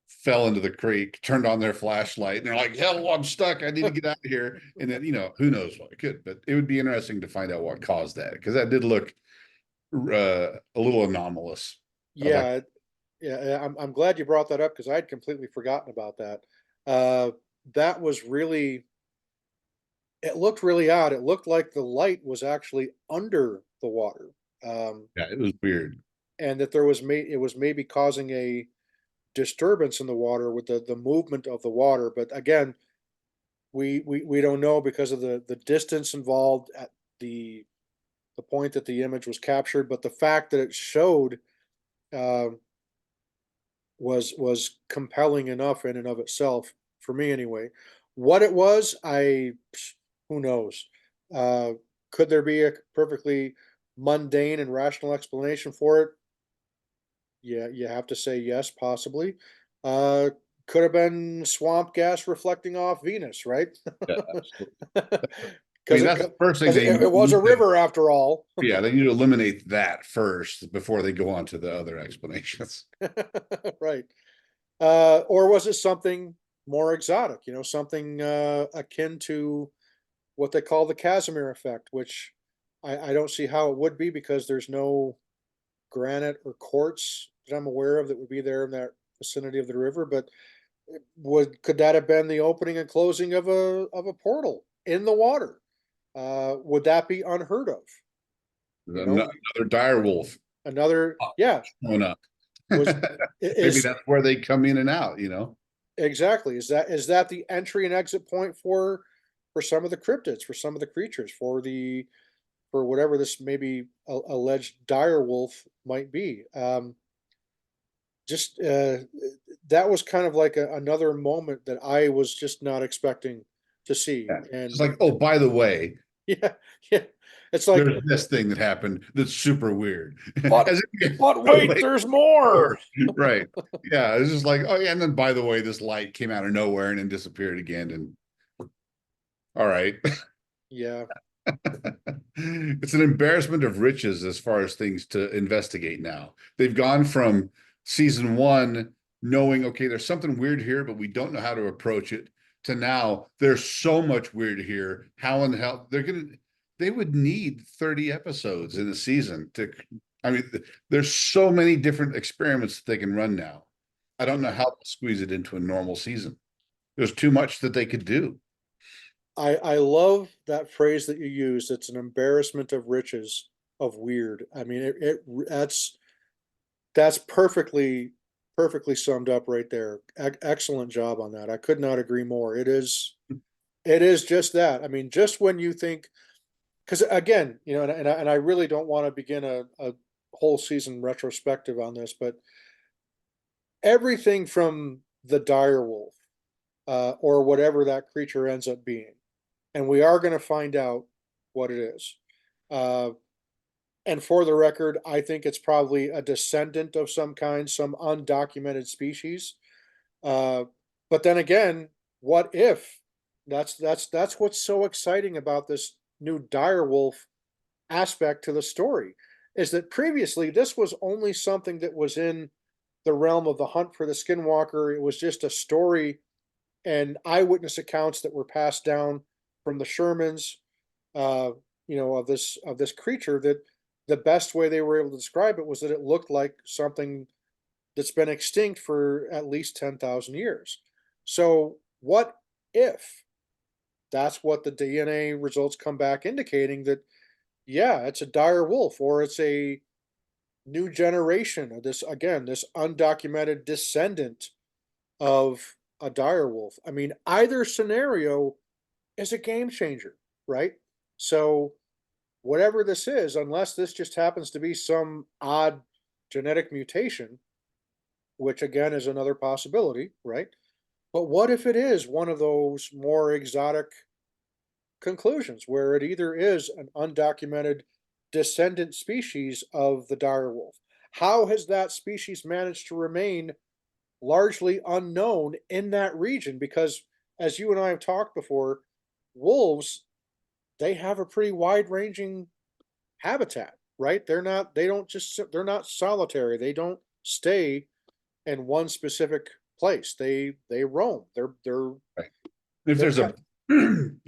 B: fell into the creek, turned on their flashlight, and they're like, "Hell, I'm stuck. I need to get out of here." And then, who knows what it could. But it would be interesting to find out what caused that, because that did look a little anomalous. I was like,
A: Yeah, yeah. I'm glad you brought that up because I'd completely forgotten about that. Uh, that was really it looked really odd. It looked like the light was actually under the water. Um,
B: Yeah, it was weird.
A: and that it was maybe causing a disturbance in the water with the movement of the water. But again, we don't know because of the distance involved at the the point that the image was captured. But the fact that it showed uh, was compelling enough in and of itself for me anyway. What it was, who knows? Uh, could there be a perfectly mundane and rational explanation for it? Yeah, you have to say yes, possibly. Uh, could have been swamp gas reflecting off Venus, right?
B: Yeah, absolutely. I
A: Because
B: mean, that's the first thing
A: because
B: they
A: it was a
B: need to,
A: river after all.
B: yeah, they need to eliminate that first before they go on to the other explanations.
A: Right. Or was it something more exotic? You know, something akin to what they call the Casimir effect, which I don't see how it would be because there's no granite or quartz that I'm aware of that would be there in that vicinity of the river. But could that have been the opening and closing of a portal in the water? Would that be unheard of? You know,
B: Another dire wolf
A: another yeah
B: showing up.
A: was
B: Maybe
A: is
B: that's where they come in and out, you know?
A: exactly is that the entry and exit point for some of the cryptids, for some of the creatures, for whatever this maybe alleged dire wolf might be. Just that was kind of like another moment that I was just not expecting to see.
B: Yeah. It's
A: And
B: like, oh, by the way,
A: yeah, yeah, it's like,
B: there's this thing that happened that's super weird.
A: but
B: As if,
A: wait,
B: like,
A: there's more.
B: right. Yeah, it's just like, oh yeah, and then by the way, this light came out of nowhere and then disappeared again. And all right.
A: Yeah,
B: It's an embarrassment of riches as far as things to investigate now. They've gone from season one knowing, okay, there's something weird here, but we don't know how to approach it, to now there's so much weird here. How in the hell they would need 30 episodes in a season to, I mean, there's so many different experiments that they can run now. I don't know how to squeeze it into a normal season. There's too much that they could do.
A: I love that phrase that you used. It's an embarrassment of riches of weird. I mean, that's perfectly summed up right there. Excellent job on that. I could not agree more. It is just that. I mean, just when you think, because again, you know, and I really don't want to begin a whole season retrospective on this, but everything from the dire wolf or whatever that creature ends up being, and we are going to find out what it is. Uh, and for the record, I think it's probably a descendant of some kind, some undocumented species. Uh, but then again, what if? That's what's so exciting about this new direwolf aspect to the story, is that previously this was only something that was in the realm of the hunt for the skinwalker. It was just a story and eyewitness accounts that were passed down from the Shermans, uh, you know, of this creature. That the best way they were able to describe it was that it looked like something that's been extinct for at least 10,000 years. So, what if that's what the DNA results come back indicating, that, yeah, it's a dire wolf or it's a new generation of this, again, this undocumented descendant of a dire wolf? I mean, either scenario is a game changer, right? So, whatever this is, unless this just happens to be some odd genetic mutation, which again is another possibility, right? But what if it is one of those more exotic conclusions where it either is an undocumented descendant species of the dire wolf? How has that species managed to remain largely unknown in that region? Because as you and I have talked before, wolves, they have a pretty wide ranging habitat, right? They don't just, they're not solitary. They don't stay in one specific place. They roam.
B: Right. If
A: They're
B: there's
A: kind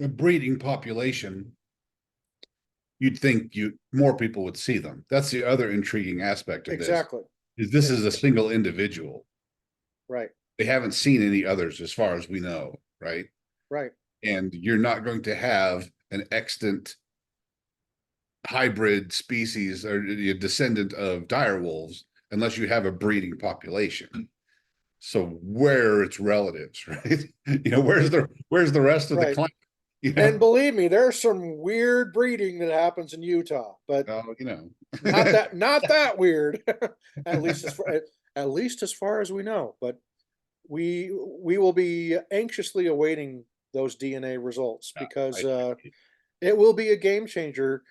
B: a breeding population, you'd think you more people would see them. That's the other intriguing aspect of this.
A: exactly.
B: Is this
A: Yeah,
B: is a single individual.
A: right,
B: They haven't seen any others as far as we know, right?
A: right.
B: And you're not going to have an extant hybrid species or a descendant of dire wolves unless you have a breeding population. So where are its relatives, right? Where's the rest of the
A: Right.
B: clan? You
A: And
B: know,
A: believe me, there's some weird breeding that happens in Utah, but
B: oh, you know.
A: not that weird. At least as far as we know. But we will be anxiously awaiting those DNA results because
B: I,
A: it will be a game changer,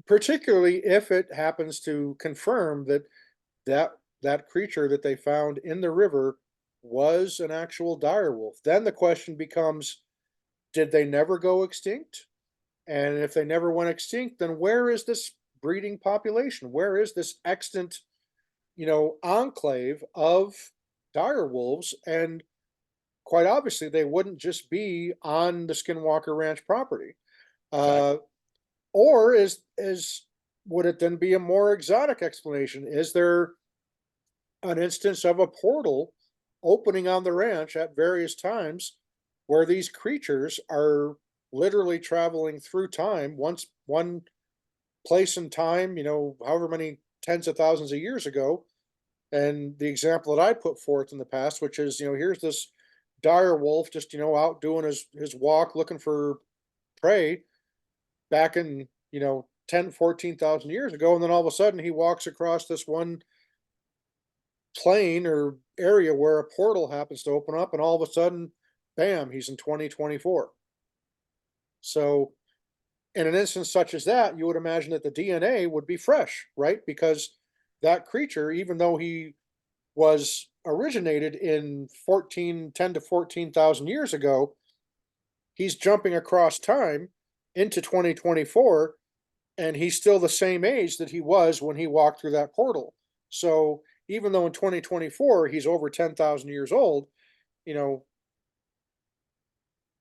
A: particularly if it happens to confirm that that creature that they found in the river was an actual dire wolf. Then the question becomes, did they never go extinct? And if they never went extinct, then where is this breeding population? Where is this extant, enclave of dire wolves? And quite obviously, they wouldn't just be on the Skinwalker Ranch property.
B: exactly.
A: Uh, or is would it then be a more exotic explanation? Is there an instance of a portal opening on the ranch at various times where these creatures are literally traveling through time, once one place in time, however many tens of thousands of years ago. And the example that I put forth in the past, which is, here's this dire wolf just, out doing his walk looking for prey back in, 10, 14,000 years ago. And then all of a sudden he walks across this one plane or area where a portal happens to open up, and all of a sudden, bam, he's in 2024. So, in an instance such as that, you would imagine that the DNA would be fresh, right? Because that creature, even though he was originated in 10 to 14,000 years ago, he's jumping across time into 2024, and he's still the same age that he was when he walked through that portal. So even though in 2024 he's over 10,000 years old, you know,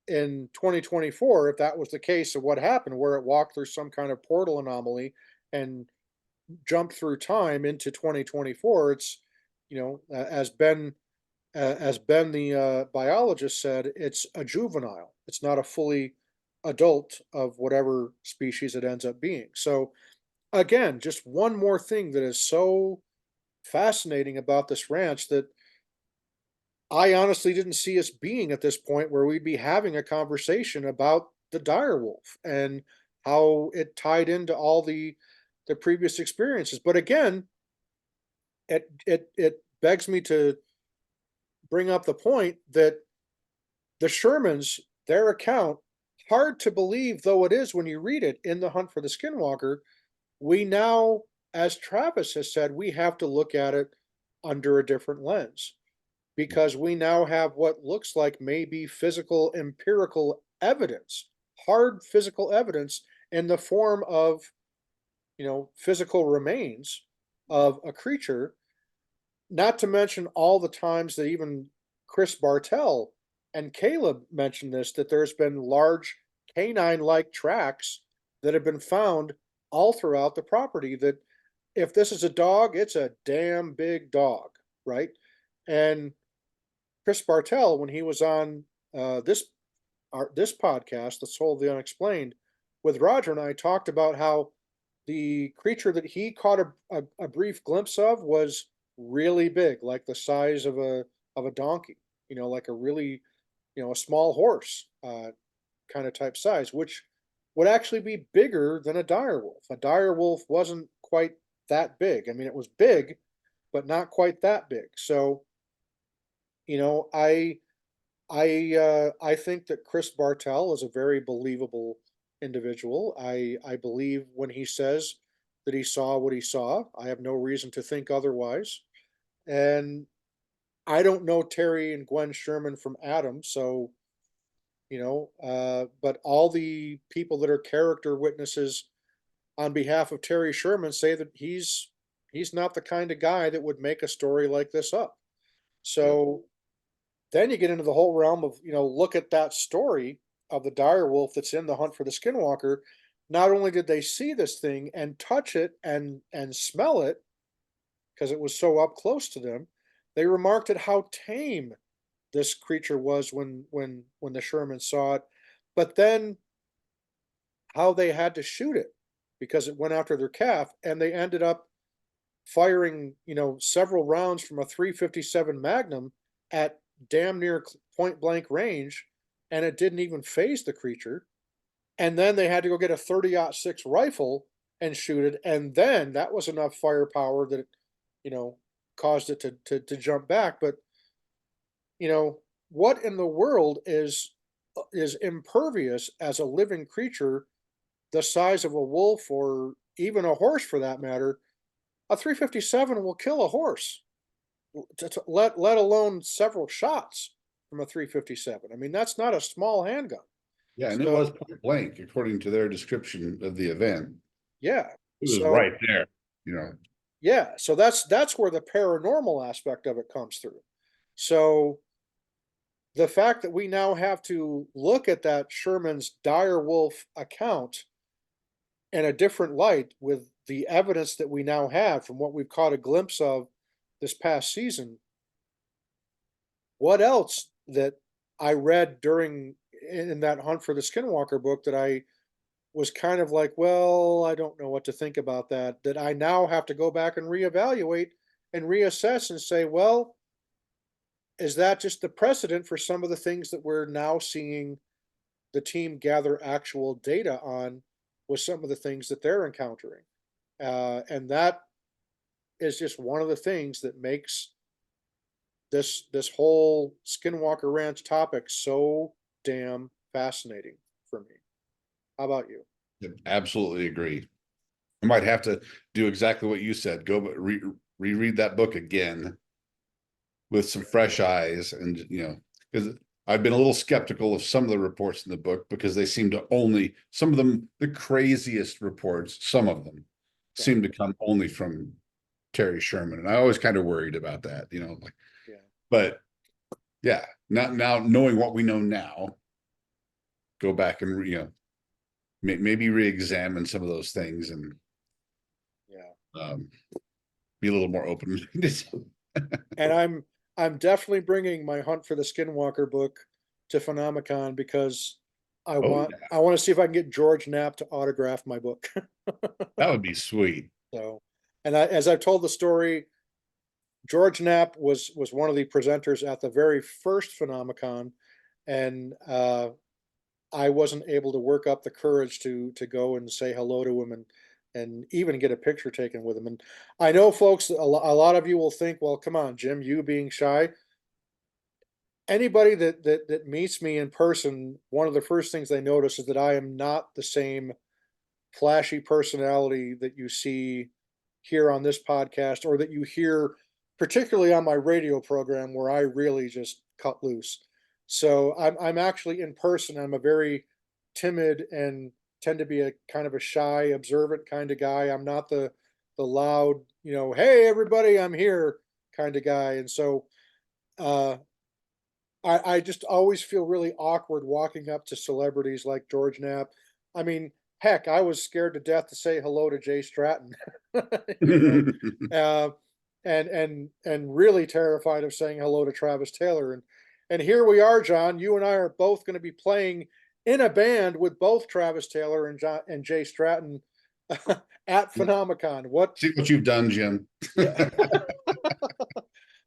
A: in 2024, if that was the case of what happened, where it walked through some kind of portal anomaly and jumped through time into 2024, it's, as Ben the biologist said, it's a juvenile. It's not a fully adult of whatever species it ends up being. So again, just one more thing that is so fascinating about this ranch that I honestly didn't see us being at this point where we'd be having a conversation about the direwolf and how it tied into all the previous experiences. But again, it begs me to bring up the point that the Shermans, their account, hard to believe though it is when you read it in The Hunt for the Skinwalker, we now, as Travis has said, we have to look at it under a different lens because we now have what looks like maybe physical empirical evidence, hard physical evidence in the form of, physical remains of a creature, not to mention all the times that even Chris Bartell and Caleb mentioned this, that there's been large canine like tracks that have been found all throughout the property. That if this is a dog, it's a damn big dog, right? And Chris Bartell, when he was on this podcast, The Soul of the Unexplained, with Roger and I, talked about how the creature that he caught a brief glimpse of was really big, like the size of a donkey, like a really, a small horse kind of type size, which would actually be bigger than a dire wolf. A dire wolf wasn't quite that big. I mean, it was big, but not quite that big. So, you know, I I think that Chris Bartell is a very believable individual. I believe when he says that he saw what he saw. I have no reason to think otherwise. And I don't know Terry and Gwen Sherman from Adam, so but all the people that are character witnesses on behalf of Terry Sherman say that he's not the kind of guy that would make a story like this up.
B: Yeah.
A: So then you get into the whole realm of, look at that story of the dire wolf that's in The Hunt for the Skinwalker. Not only did they see this thing and touch it and smell it because it was so up close to them, they remarked at how tame this creature was when the Shermans saw it, but then how they had to shoot it because it went after their calf, and they ended up firing, several rounds from a 357 Magnum at damn near point blank range, and it didn't even phase the creature. And then they had to go get a 30-06 rifle and shoot it, and then that was enough firepower that it, you know, caused it to jump back. But you know, what in the world is impervious as a living creature the size of a wolf or even a horse for that matter? A 357 will kill a horse, let alone several shots from a 357. I mean, that's not a small handgun.
B: Yeah, and it was
A: So,
B: point blank according to their description of the event.
A: yeah.
B: It was
A: So,
B: right there, you know.
A: yeah, so that's where the paranormal aspect of it comes through. So, the fact that we now have to look at that Sherman's dire wolf account in a different light with the evidence that we now have from what we've caught a glimpse of this past season, what else that I read during in that Hunt for the Skinwalker book that I was kind of like, well, I don't know what to think about that I now have to go back and reevaluate and reassess and say, well, is that just the precedent for some of the things that we're now seeing the team gather actual data on with some of the things that they're encountering? And that is just one of the things that makes this whole Skinwalker Ranch topic so damn fascinating for me. How about you?
B: Absolutely agree. I might have to do exactly what you said. Go reread that book again with some fresh eyes, and because I've been a little skeptical of some of the reports in the book because they seem to only some of them the craziest reports. Some of them
A: Yeah,
B: seem to come only from Terry Sherman, and I always kind of worried about that. Like,
A: yeah,
B: but yeah, now knowing what we know now, go back and maybe re-examine some of those things and
A: yeah.
B: um, be a little more open-minded.
A: And I'm definitely bringing my Hunt for the Skinwalker book to Phenomicon because I
B: Oh
A: want
B: yeah,
A: I want to see if I can get George Knapp to autograph my book.
B: that would be sweet.
A: So, and as I've told the story, George Knapp was one of the presenters at the very first Phenomicon, and I wasn't able to work up the courage to go and say hello to him and even get a picture taken with him. And I know, folks, a lot of you will think, well, come on, Jim, you being shy. Anybody that meets me in person, one of the first things they notice is that I am not the same flashy personality that you see here on this podcast or that you hear particularly on my radio program where I really just cut loose. So I'm actually in person. I'm a very timid and tend to be a kind of a shy, observant kind of guy. I'm not the loud, hey everybody, I'm here kind of guy. And so uh I just always feel really awkward walking up to celebrities like George Knapp. I mean, heck, I was scared to death to say hello to Jay Stratton, you know, uh, and really terrified of saying hello to Travis Taylor. And here we are, John. You and I are both going to be playing in a band with both Travis Taylor and Jay Stratton at Phenomicon. What?
B: See what you've done, Jim.
A: Yeah.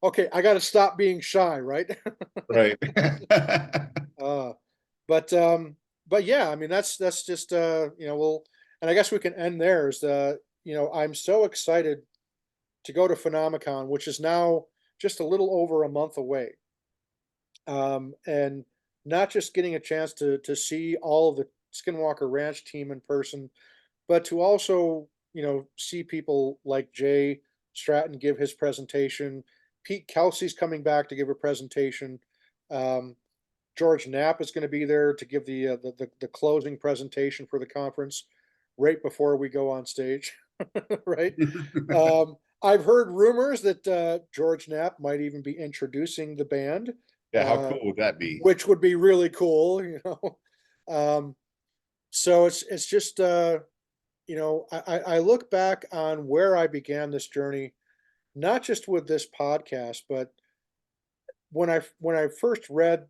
A: Okay, I got to stop being shy, right?
B: Right.
A: Uh, but yeah, I mean that's just well, and I guess we can end there. Is I'm so excited to go to Phenomicon, which is now just a little over a month away, and not just getting a chance to see all of the Skinwalker Ranch team in person, but to also see people like Jay Stratton give his presentation. Pete Kelsey's coming back to give a presentation. Um, George Knapp is going to be there to give the closing presentation for the conference right before we go on stage, right? I've heard rumors that George Knapp might even be introducing the band,
B: Yeah, how
A: uh,
B: cool would that be?
A: which would be really cool, you know. Um, so it's just I look back on where I began this journey, not just with this podcast, but when I first read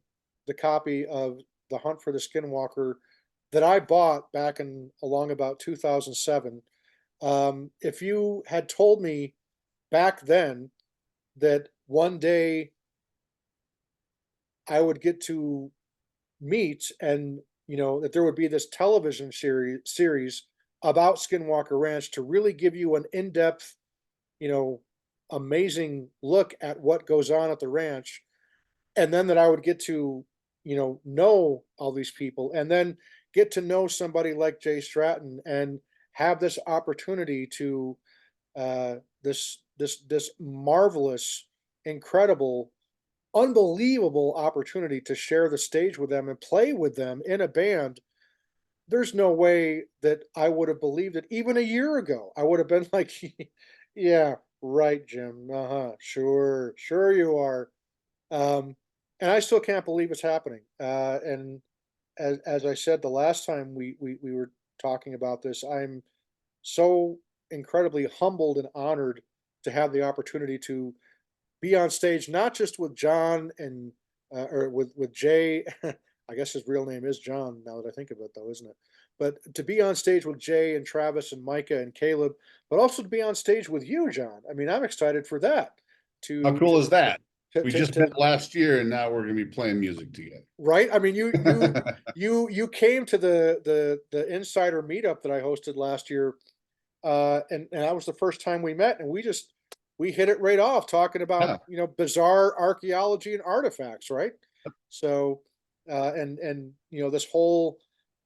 A: the copy of The Hunt for the Skinwalker that I bought back in along about 2007. If you had told me back then that one day I would get to meet and that there would be this television series about Skinwalker Ranch to really give you an in-depth, you know, amazing look at what goes on at the ranch, and then that I would get to, know all these people, and then get to know somebody like Jay Stratton and have this opportunity to this marvelous, incredible, unbelievable opportunity to share the stage with them and play with them in a band. There's no way that I would have believed it even a year ago. I would have been like, yeah, right, Jim. Uh-huh. Sure, sure you are. Um, and I still can't believe it's happening. And as I said the last time we were talking about this, I'm so incredibly humbled and honored to have the opportunity to be on stage, not just with John and or with Jay. I guess his real name is John now that I think of it, though, isn't it? But to be on stage with Jay and Travis and Micah and Caleb, but also to be on stage with you, John. I mean, I'm excited for that.
B: How
A: To
B: cool is
A: to
B: that?
A: to
B: We
A: to,
B: just
A: to
B: met last year, and now we're going to be playing music together.
A: right? I mean, you came to the insider meetup that I hosted last year, and that was the first time we met, and we hit it right off talking about
B: Yeah.
A: bizarre archaeology and artifacts, right? So, and this whole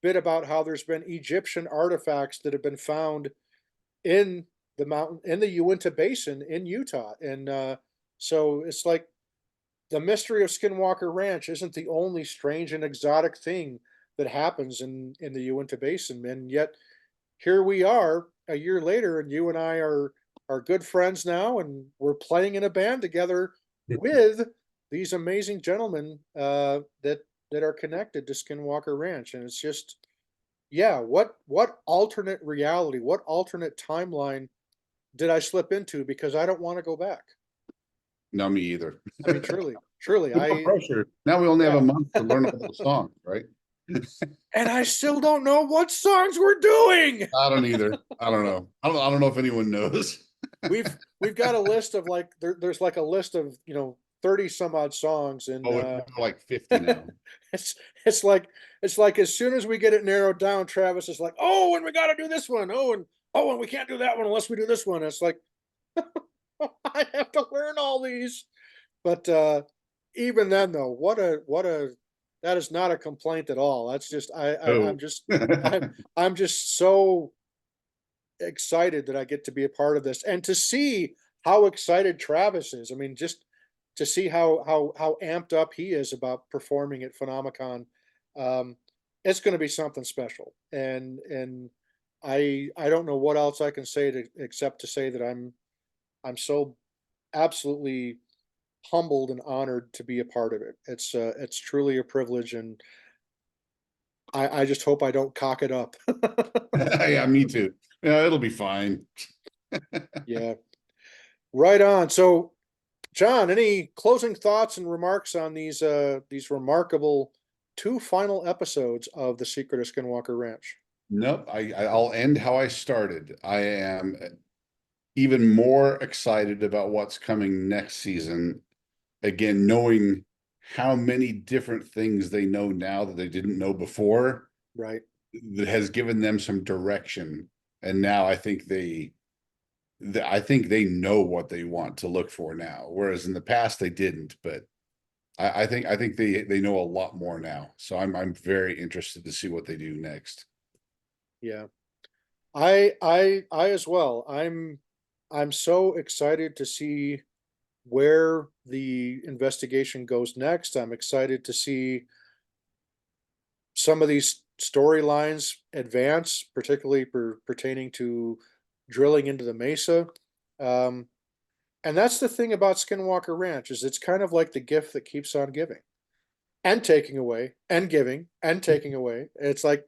A: bit about how there's been Egyptian artifacts that have been found in the mountain in the Uinta Basin in Utah, and so it's like the mystery of Skinwalker Ranch isn't the only strange and exotic thing that happens in the Uinta Basin, and yet here we are a year later, and you and I are good friends now, and we're playing in a band together with these amazing gentlemen that are connected to Skinwalker Ranch, and it's just yeah, what alternate reality, what alternate timeline did I slip into? Because I don't want to go back.
B: No, me either.
A: I mean, truly,
B: But no pressure. Now we only have a
A: yeah,
B: month to learn all those songs, right?
A: and I still don't know what songs we're doing.
B: I don't either. I don't know. I don't know if anyone knows.
A: We've got a list of like there's like a list of 30 some odd songs, and
B: Oh, we're like 50 now.
A: it's it's like it's like as soon as we get it narrowed down, Travis is like, oh, and we got to do this one. Oh, and we can't do that one unless we do this one. It's like I have to learn all these. But even then, though, what a that is not a complaint at all. That's just
B: Oh.
A: I'm just I'm just so excited that I get to be a part of this and to see how excited Travis is. I mean, just to see how amped up he is about performing at Phenomicon. Um, it's going to be something special, and I don't know what else I can say to except to say that I'm so absolutely humbled and honored to be a part of it. It's truly a privilege, and I just hope I don't cock it up.
B: Yeah, me too. Yeah, it'll be fine.
A: Yeah, right on. So John, any closing thoughts and remarks on these remarkable two final episodes of The Secret of Skinwalker Ranch?
B: Nope. I'll end how I started. I am even more excited about what's coming next season. Again, knowing how many different things they know now that they didn't know before,
A: Right.
B: that has given them some direction. And now I think they know what they want to look for now, whereas in the past they didn't. But I think they know a lot more now. So I'm very interested to see what they do next.
A: Yeah. I as well. I'm so excited to see where the investigation goes next. I'm excited to see some of these storylines advance, particularly pertaining to drilling into the mesa. Um, And that's the thing about Skinwalker Ranch is it's kind of like the gift that keeps on giving and taking away and giving and taking away. It's like,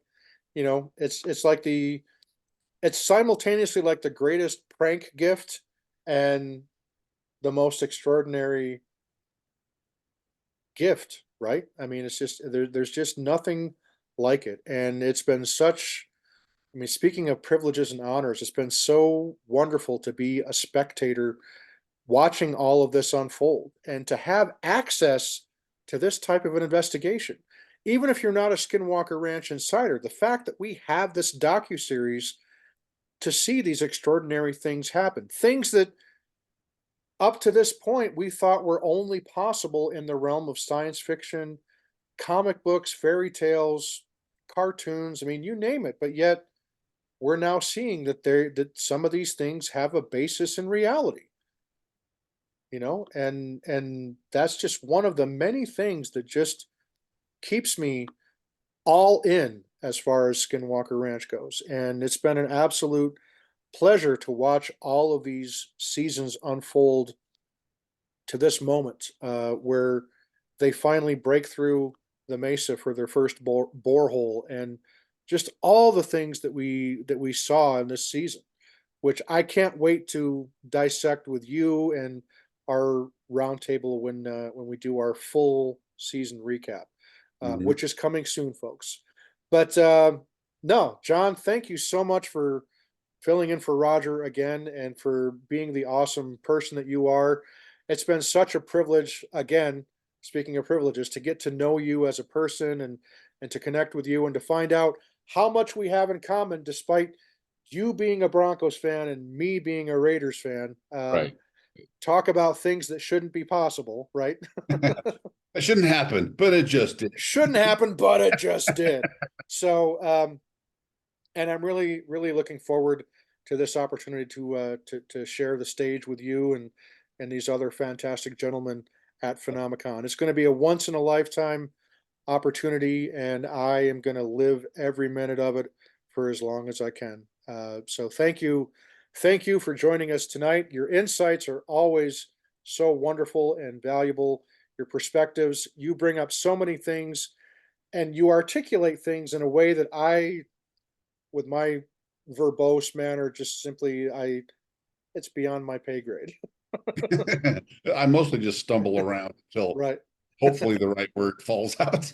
A: it's like it's simultaneously like the greatest prank gift and the most extraordinary gift, right? I mean, it's just there's just nothing like it. And it's been such, I mean, speaking of privileges and honors, it's been so wonderful to be a spectator watching all of this unfold and to have access to this type of an investigation. Even if you're not a Skinwalker Ranch insider, the fact that we have this docuseries to see these extraordinary things happen, things that up to this point we thought were only possible in the realm of science fiction, comic books, fairy tales, cartoons, I mean, you name it, but yet we're now seeing that some of these things have a basis in reality, and that's just one of the many things that just keeps me all in as far as Skinwalker Ranch goes. And it's been an absolute pleasure to watch all of these seasons unfold to this moment, where they finally break through the mesa for their first borehole, and just all the things that we saw in this season, which I can't wait to dissect with you and our roundtable when we do our full season recap,
B: Mhm.
A: which is coming soon, folks. But no, John, thank you so much for filling in for Roger again and for being the awesome person that you are. It's been such a privilege, again, speaking of privileges, to get to know you as a person and to connect with you and to find out how much we have in common despite you being a Broncos fan and me being a Raiders fan.
B: Right.
A: Talk about things that shouldn't be possible, right?
B: It shouldn't happen, but it just did.
A: Shouldn't happen, but it just did. So, and I'm really, really looking forward to this opportunity to share the stage with you and these other fantastic gentlemen at Phenomicon. It's going to be a once in a lifetime opportunity, and I am going to live every minute of it for as long as I can. So thank you for joining us tonight. Your insights are always so wonderful and valuable. Your perspectives, you bring up so many things, and you articulate things in a way that I, with my verbose manner, just simply I it's beyond my pay grade.
B: I mostly just stumble around until
A: Right.
B: hopefully the right word falls out.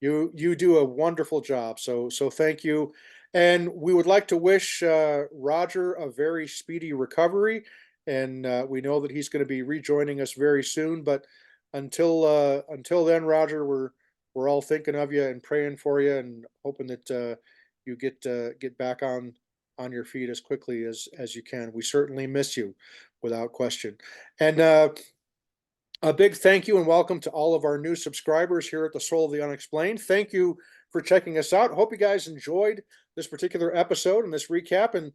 A: You do a wonderful job. So thank you. And we would like to wish Roger a very speedy recovery. And we know that he's going to be rejoining us very soon. But until then, Roger, we're all thinking of you and praying for you and hoping that you get back on your feet as quickly as you can. We certainly miss you, without question. And a big thank you and welcome to all of our new subscribers here at the Soul of the Unexplained. Thank you for checking us out. Hope you guys enjoyed this particular episode and this recap. And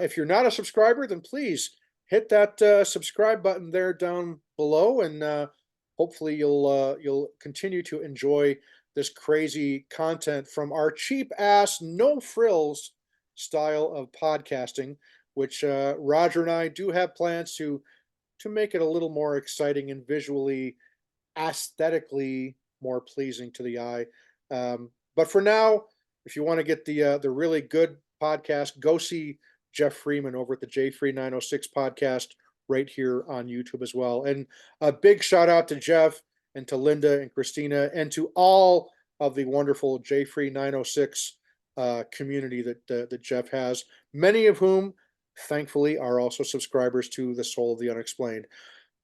A: if you're not a subscriber, then please hit that subscribe button there down below, and hopefully you'll continue to enjoy this crazy content from our cheap ass, no frills style of podcasting, which Roger and I do have plans to make it a little more exciting and visually, aesthetically more pleasing to the eye. But for now, if you want to get the really good podcast, go see Jeff Freeman over at the J Free 906 podcast right here on YouTube as well. And a big shout out to Jeff and to Linda and Christina and to all of the wonderful J Free 906 community that Jeff has, many of whom thankfully are also subscribers to the Soul of the Unexplained.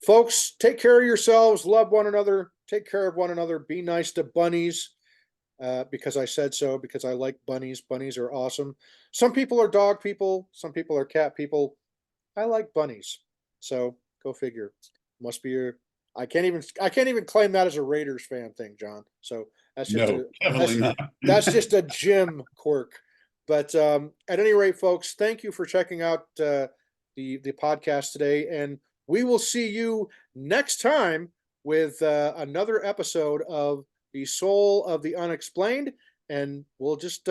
A: Folks, take care of yourselves, love one another, take care of one another, be nice to bunnies, because I said so, because I like bunnies. Bunnies are awesome. Some people are dog people, some people are cat people. I like bunnies. So go figure. Must be your I can't even claim that as a Raiders fan thing, John. So that's just
B: No,
A: a
B: definitely
A: that's
B: not.
A: that's just a Jim quirk. But at any rate, folks, thank you for checking out the podcast today, and we will see you next time with another episode of the Soul of the Unexplained, and we'll just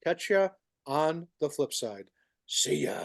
A: catch you on the flip side. See ya.